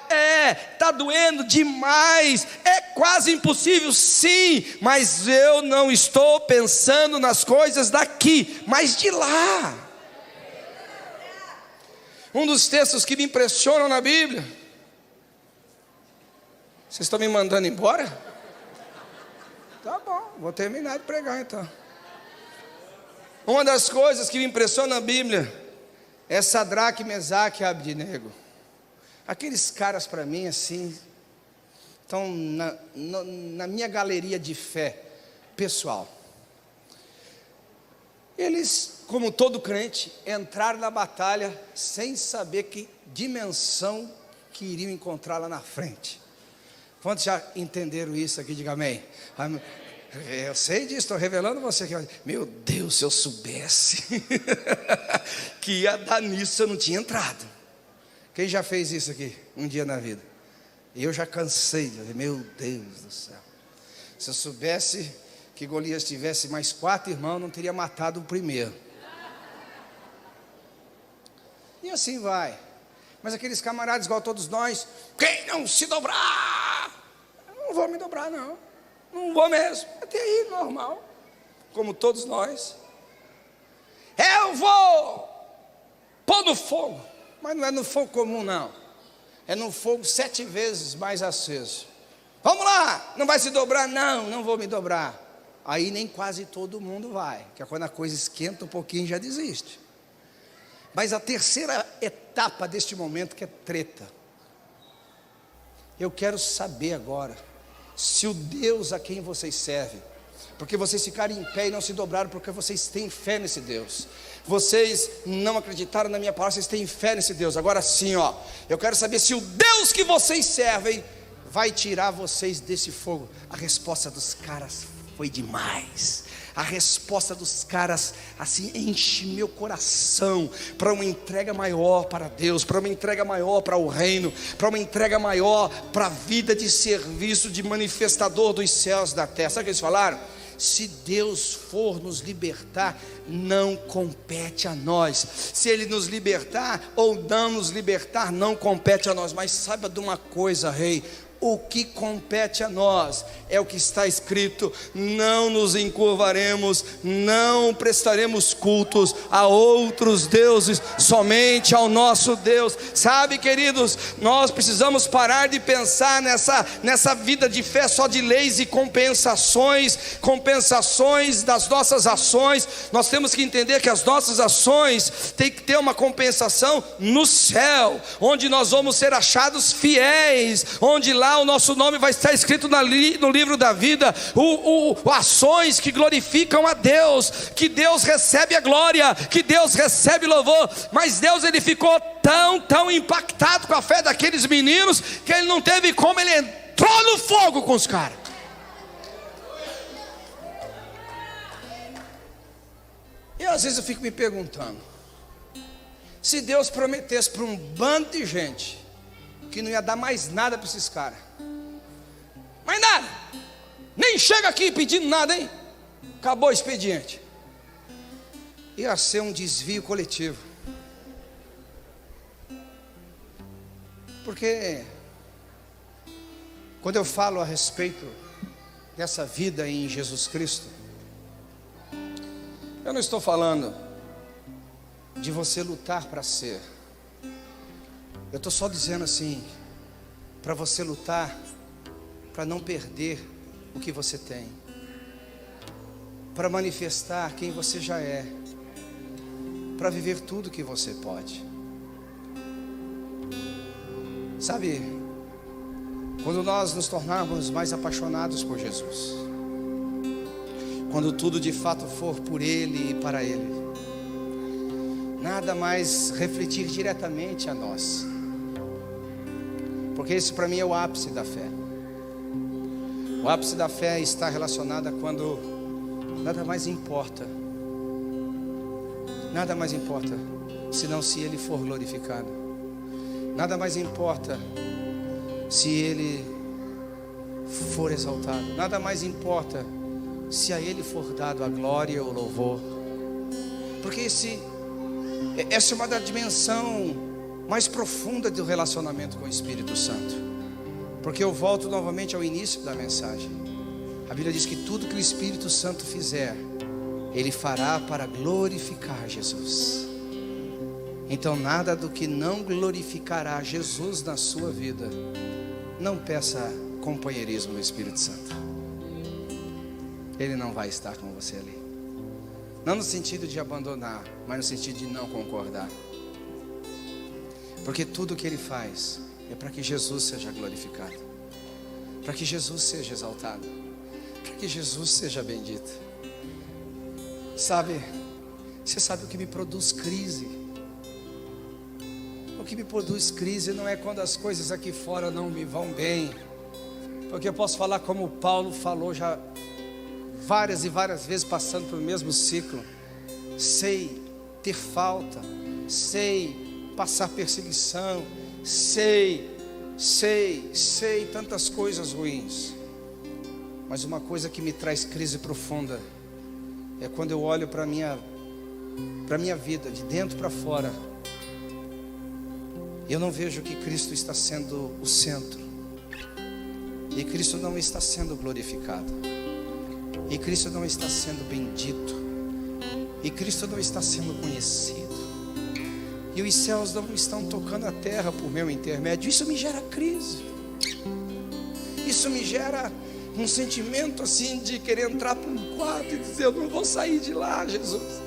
Está doendo demais, é quase impossível, sim. Mas eu não estou pensando nas coisas daqui, mas de lá. Um dos textos que me impressionam na Bíblia. Vocês estão me mandando embora? Tá bom, vou terminar de pregar então. Uma das coisas que me impressiona na Bíblia é Sadraque, Mesaque e Abdenego. Aqueles caras para mim assim, estão na minha galeria de fé pessoal. Eles, como todo crente, entraram na batalha sem saber que dimensão que iriam encontrar lá na frente. Quantos já entenderam isso aqui? Diga amém. Eu sei disso, estou revelando a você aqui. Meu Deus, se eu soubesse que ia dar nisso, eu não tinha entrado. Quem já fez isso aqui um dia na vida? Eu já cansei de dizer, meu Deus do céu. Se eu soubesse que Golias tivesse mais 4 irmãos, não teria matado o primeiro. E assim vai. Mas aqueles camaradas igual a todos nós, quem não se dobrar, eu não vou me dobrar não. Não vou mesmo. Até aí, normal. Como todos nós. Eu vou pôr no fogo. Mas não é no fogo comum não. É no fogo 7 vezes mais aceso. Vamos lá, não vai se dobrar? Não, não vou me dobrar. Aí nem quase todo mundo vai, que é quando a coisa esquenta um pouquinho já desiste. Mas a terceira etapa deste momento que é treta. Eu quero saber agora, se o Deus a quem vocês servem porque vocês ficaram em pé e não se dobraram, porque vocês têm fé nesse Deus. Vocês não acreditaram na minha palavra, vocês têm fé nesse Deus. Agora sim, ó, eu quero saber se o Deus que vocês servem vai tirar vocês desse fogo. A resposta dos caras foi demais. A resposta dos caras assim enche meu coração para uma entrega maior para Deus, para uma entrega maior para o reino, para uma entrega maior para a vida de serviço, de manifestador dos céus e da terra. Sabe o que eles falaram? Se Deus for nos libertar, não compete a nós. Se Ele nos libertar ou não nos libertar, não compete a nós. Mas saiba de uma coisa, rei: o que compete a nós é o que está escrito: não nos encurvaremos, não prestaremos cultos a outros deuses, somente ao nosso Deus. Sabe, queridos, nós precisamos parar de pensar nessa vida de fé só de leis e compensações das nossas ações. Nós temos que entender que as nossas ações têm que ter uma compensação no céu, onde nós vamos ser achados fiéis, onde lá o nosso nome vai estar escrito no livro da vida. Ações que glorificam a Deus, que Deus recebe a glória, que Deus recebe louvor. Mas Deus, Ele ficou tão impactado com a fé daqueles meninos, que Ele não teve como, Ele entrou no fogo com os caras. E às vezes eu fico me perguntando, se Deus prometesse para um bando de gente que não ia dar mais nada para esses caras, mais nada, nem chega aqui pedindo nada, hein? Acabou o expediente. Ia ser um desvio coletivo. Porque quando eu falo a respeito dessa vida em Jesus Cristo, eu não estou falando de você lutar para ser. Eu estou só dizendo assim, para você lutar para não perder o que você tem, para manifestar quem você já é, para viver tudo que você pode. Sabe, quando nós nos tornarmos mais apaixonados por Jesus, quando tudo de fato for por Ele e para Ele, nada mais refletir diretamente a nós, porque isso para mim é o ápice da fé. O ápice da fé está relacionado a quando nada mais importa, senão se Ele for glorificado. Nada mais importa se Ele for exaltado. Nada mais importa se a Ele for dado a glória ou o louvor. Porque essa é uma da dimensão mais profunda do relacionamento com o Espírito Santo. Porque eu volto novamente ao início da mensagem. A Bíblia diz que tudo que o Espírito Santo fizer, Ele fará para glorificar Jesus. Então nada do que não glorificará Jesus na sua vida, não peça companheirismo no Espírito Santo. Ele não vai estar com você ali. Não no sentido de abandonar, mas no sentido de não concordar. Porque tudo que Ele faz é para que Jesus seja glorificado, para que Jesus seja exaltado, para que Jesus seja bendito. Sabe, você sabe o que me produz crise? O que me produz crise não é quando as coisas aqui fora não me vão bem, porque eu posso falar como Paulo falou já várias e várias vezes, passando pelo mesmo ciclo. Sei ter falta, sei passar perseguição, sei tantas coisas ruins. Mas uma coisa que me traz crise profunda é quando eu olho para minha vida, de dentro para fora, e eu não vejo que Cristo está sendo o centro, e Cristo não está sendo glorificado, e Cristo não está sendo bendito, e Cristo não está sendo conhecido, e os céus não estão tocando a terra por meu intermédio. Isso me gera crise. Isso me gera um sentimento assim de querer entrar para um quarto e dizer: eu não vou sair de lá, Jesus,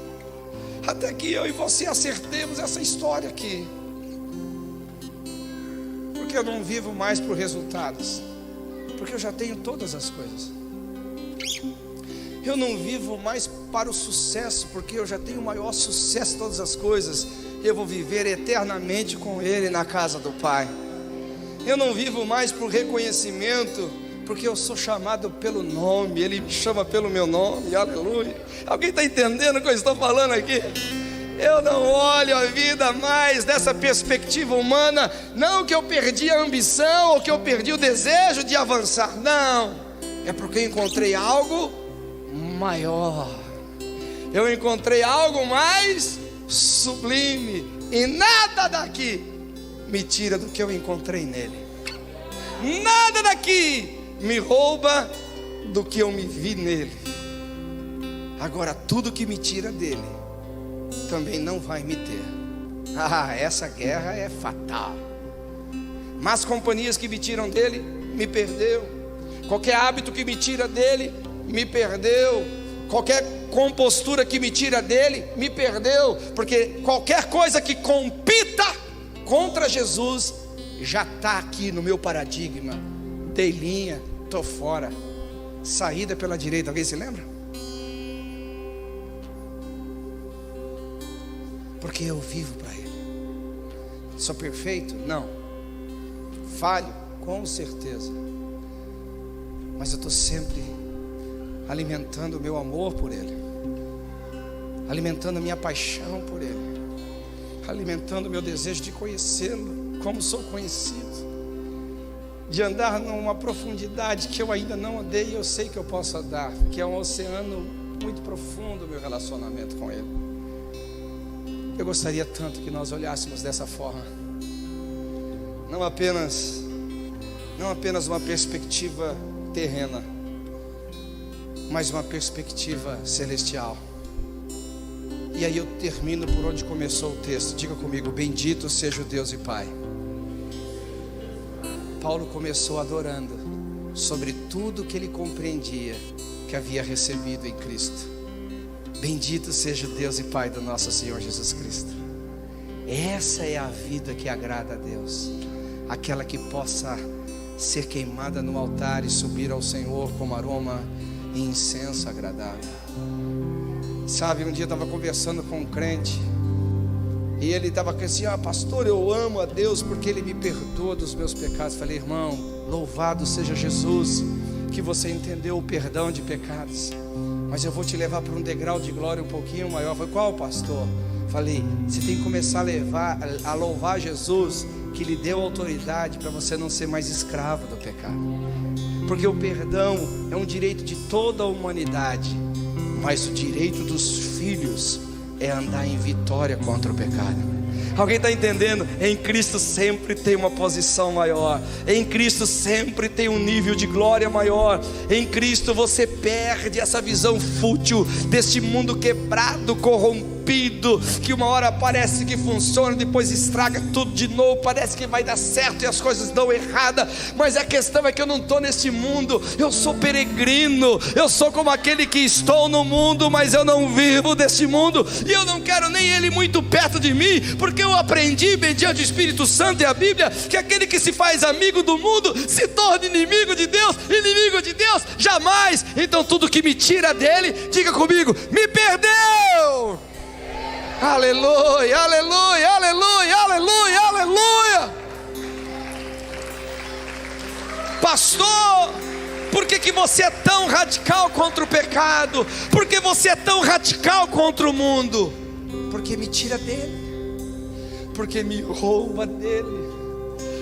até que eu e você acertemos essa história aqui. Porque eu não vivo mais por resultados, porque eu já tenho todas as coisas. Eu não vivo mais para o sucesso, porque eu já tenho o maior sucesso de todas as coisas. Eu vou viver eternamente com Ele na casa do Pai. Eu não vivo mais por reconhecimento, porque eu sou chamado pelo nome. Ele me chama pelo meu nome, aleluia. Alguém está entendendo o que eu estou falando aqui? Eu não olho a vida mais dessa perspectiva humana. Não que eu perdi a ambição, ou que eu perdi o desejo de avançar. Não, é porque eu encontrei algo maior. Eu encontrei algo mais sublime. E nada daqui me tira do que eu encontrei nele. Nada daqui me rouba do que eu me vi nele. Agora tudo que me tira dele também não vai me ter. Essa guerra é fatal. Más companhias que me tiram dele, me perdeu. Qualquer hábito que me tira dele, me perdeu. Qualquer compostura que me tira dele, me perdeu. Porque qualquer coisa que compita contra Jesus já está aqui no meu paradigma. Dei linha, estou fora. Saída pela direita, alguém se lembra? Porque eu vivo para Ele. Sou perfeito? Não. Falho? Com certeza. Mas eu estou sempre alimentando o meu amor por Ele, alimentando a minha paixão por Ele, alimentando o meu desejo de conhecê-lo como sou conhecido, de andar numa profundidade que eu ainda não andei e eu sei que eu posso andar, que é um oceano muito profundo o meu relacionamento com Ele. Eu gostaria tanto que nós olhássemos dessa forma, não apenas uma perspectiva terrena, mas uma perspectiva celestial. E aí eu termino por onde começou o texto. Diga comigo: bendito seja o Deus e Pai. Paulo começou adorando sobre tudo que ele compreendia que havia recebido em Cristo. Bendito seja o Deus e Pai do nosso Senhor Jesus Cristo. Essa é a vida que agrada a Deus, aquela que possa ser queimada no altar e subir ao Senhor como aroma e incenso agradável. Sabe, um dia eu estava conversando com um crente, e ele estava assim: pastor, eu amo a Deus porque Ele me perdoa dos meus pecados. Falei: irmão, louvado seja Jesus, que você entendeu o perdão de pecados, mas eu vou te levar para um degrau de glória um pouquinho maior. Falei: qual, pastor? Falei: você tem que começar a louvar Jesus, que lhe deu autoridade para você não ser mais escravo do pecado. Porque o perdão é um direito de toda a humanidade, mas o direito dos filhos é andar em vitória contra o pecado. Alguém está entendendo? Em Cristo sempre tem uma posição maior. Em Cristo sempre tem um nível de glória maior. Em Cristo você perde essa visão fútil deste mundo quebrado, corrompido, que uma hora parece que funciona, depois estraga tudo de novo, parece que vai dar certo e as coisas dão errada. Mas a questão é que eu não estou neste mundo, eu sou peregrino, eu sou como aquele que estou no mundo, mas eu não vivo deste mundo, e eu não quero nem ele muito perto de mim, porque eu aprendi mediante o Espírito Santo e a Bíblia que aquele que se faz amigo do mundo se torna inimigo de Deus jamais. Então tudo que me tira dele, diga comigo: me perdeu. Aleluia, aleluia, aleluia, aleluia, aleluia. Pastor, por que você é tão radical contra o pecado? Por que você é tão radical contra o mundo? Porque me tira dele, porque me rouba dele,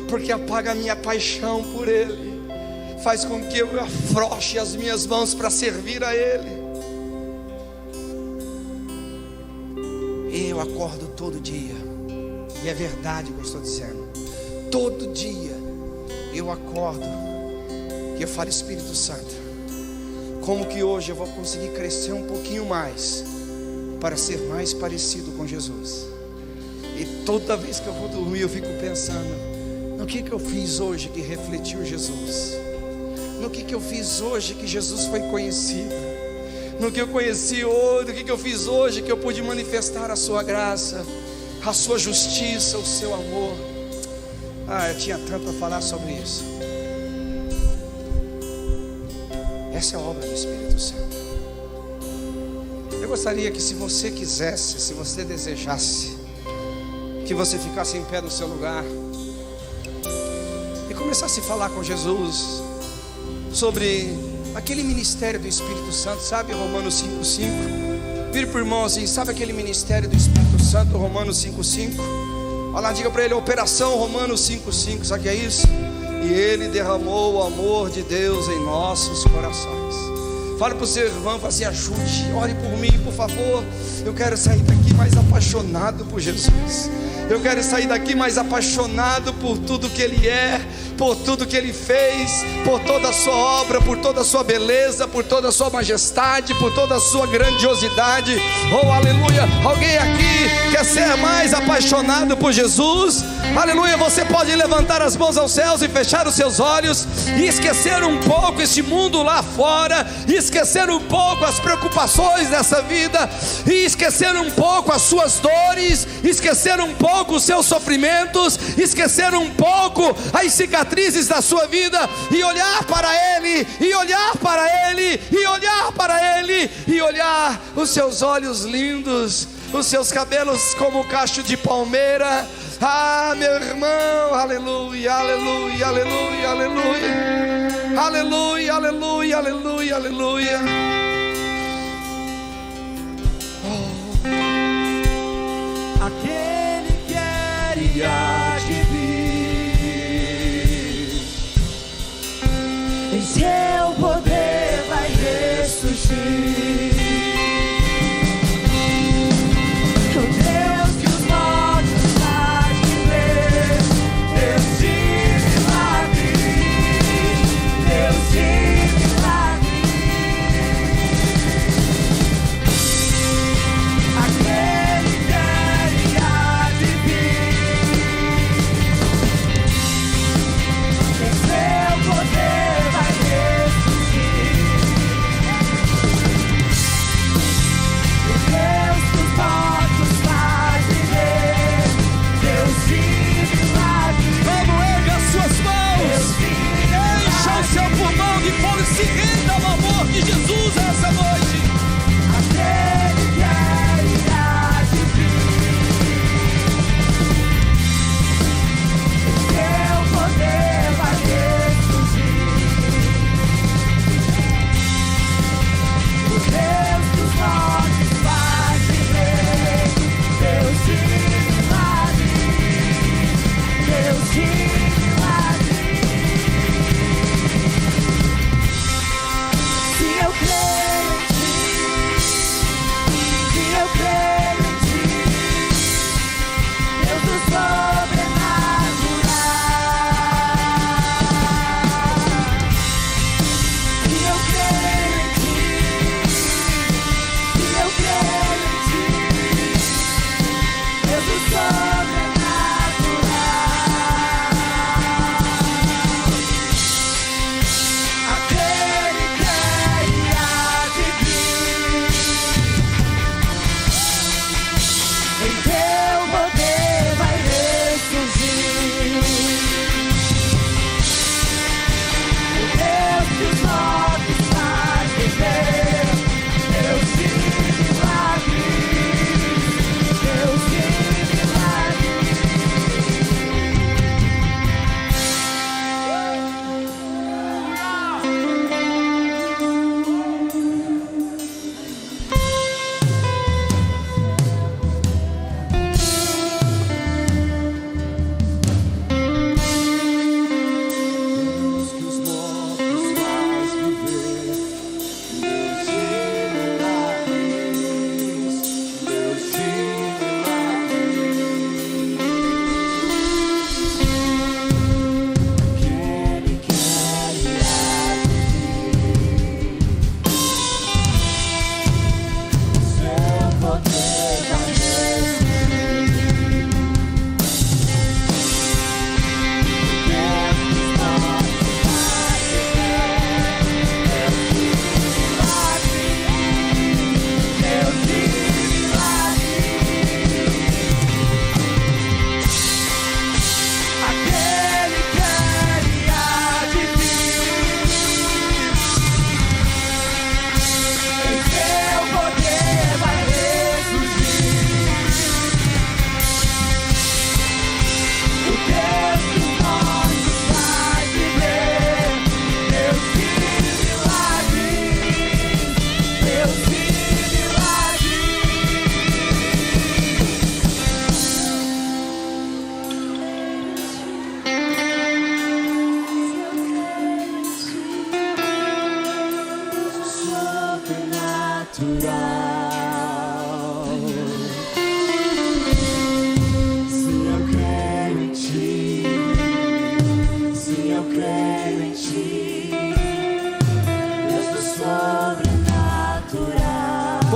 porque apaga a minha paixão por ele, faz com que eu afrouxe as minhas mãos para servir a ele. Eu acordo todo dia, e é verdade o que eu estou dizendo, todo dia eu acordo e eu falo: Espírito Santo, como que hoje eu vou conseguir crescer um pouquinho mais para ser mais parecido com Jesus? E toda vez que eu vou dormir eu fico pensando: no que eu fiz hoje que refletiu Jesus? No que eu fiz hoje que Jesus foi conhecido? No que eu conheci hoje, no que eu fiz hoje que eu pude manifestar a sua graça, a sua justiça, o seu amor? Eu tinha tanto para falar sobre isso. Essa é a obra do Espírito Santo. Eu gostaria que, se você quisesse, se você desejasse, que você ficasse em pé no seu lugar e começasse a falar com Jesus sobre aquele ministério do Espírito Santo, sabe, Romanos 5,5. Vire para o irmão assim, sabe aquele ministério do Espírito Santo, Romanos 5,5. Olha lá, diga para ele, operação Romanos 5,5, sabe o que é isso? E ele derramou o amor de Deus em nossos corações. Fale para o seu irmão, fale assim, ajude, ore por mim, por favor. Eu quero sair daqui mais apaixonado por Jesus. Eu quero sair daqui mais apaixonado por tudo que Ele é, por tudo que Ele fez, por toda a sua obra, por toda a sua beleza, por toda a sua majestade, por toda a sua grandiosidade. Oh, aleluia! Alguém aqui quer ser mais apaixonado por Jesus? Aleluia! Você pode levantar as mãos aos céus e fechar os seus olhos e esquecer um pouco este mundo lá fora, e esquecer um pouco as preocupações dessa vida, e esquecer um pouco as suas dores, esquecer um pouco os seus sofrimentos, esquecer um pouco as cicatrizes da sua vida, e olhar para Ele, e olhar para Ele, e olhar para Ele, e olhar os seus olhos lindos, os seus cabelos como cacho de palmeira. Ah, meu irmão, aleluia, aleluia, aleluia, aleluia, aleluia, aleluia, aleluia, aleluia. Oh. Aquele que era e há de vir, em seu poder vai ressurgir. Poder vai ter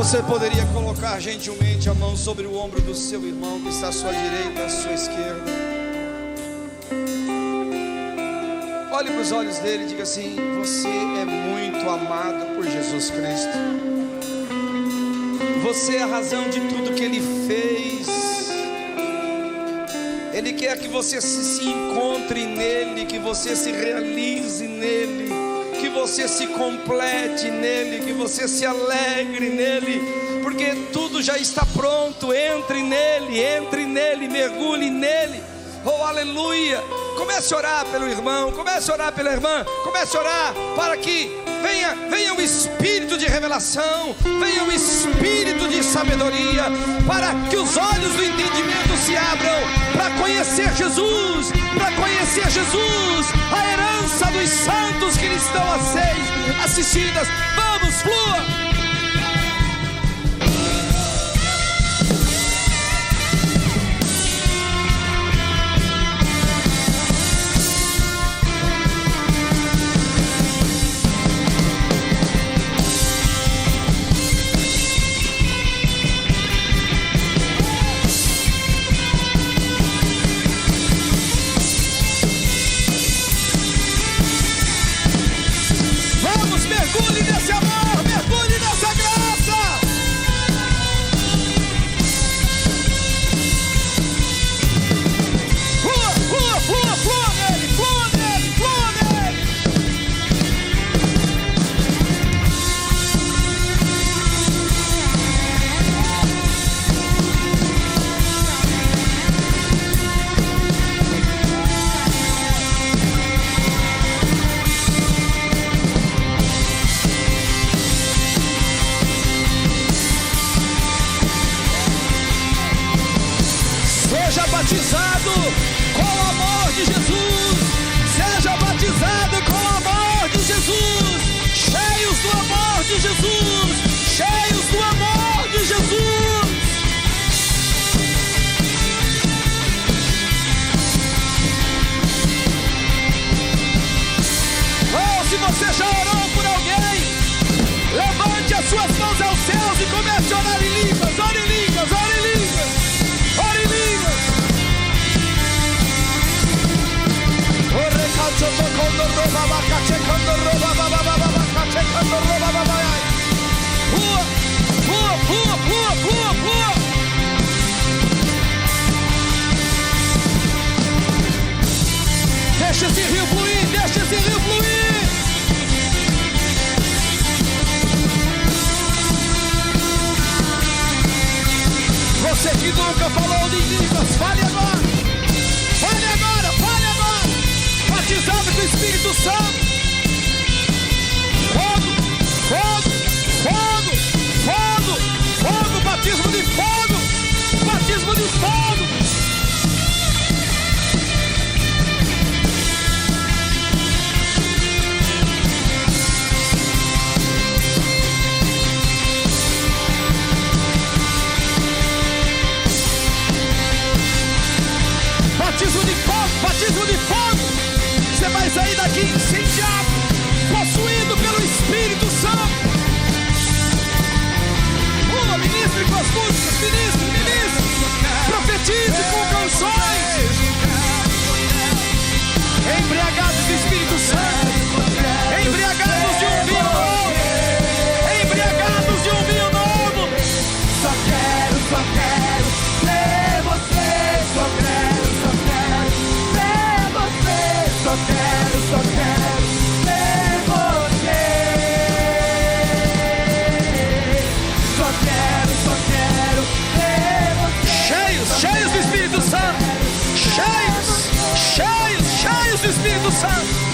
Você poderia colocar gentilmente a mão sobre o ombro do seu irmão que está à sua direita, à sua esquerda. Olhe para os olhos dele e diga assim: você é muito amado por Jesus Cristo. Você é a razão de tudo que Ele fez. Ele quer que você se encontre nele, que você se realize nele, que você se complete nele, que você se alegre nele, porque tudo já está pronto. Entre nele, mergulhe nele. Oh, aleluia. Comece a orar pelo irmão, comece a orar pela irmã, comece a orar para que venha o espírito de revelação, venha o espírito de sabedoria, para que os olhos do entendimento se abram para conhecer Jesus, a herança dos santos que lhe estão assistidas. Vamos, flua! Mergulhe nesse amor, mergulhe nessa graça. Flua nele, flua nele, flua nele. Seja batizado com o amor de Jesus. Seja batizado com o amor de Jesus. Cheios do amor de Jesus. Cheios do amor de Jesus. Oh, se você já orou por alguém, levante as suas mãos aos céus e comece a orar em línguas. Ore em línguas, ore em línguas. Ore em línguas. Pua. Deixa esse rio fluir, deixa esse rio fluir. Você que nunca falou de línguas, fale agora. Fale agora, fale agora. Batizado com o Espírito Santo. Fogo, fogo, fogo, fogo, fogo, batismo de fogo, batismo de fogo. Batismo de fogo, batismo de fogo. Você vai sair daqui incendiado, possuído pelo Espírito Santo. Ministre com as músicas, ministre, profetize com canções. Embriagados do Espírito Santo, embriagados de um vinho novo, embriagados de um vinho novo. Só quero ver você, só quero ver você, só quero ver você. Só quero ver você. Cheios do Espírito Santo. Cheios do Espírito Santo.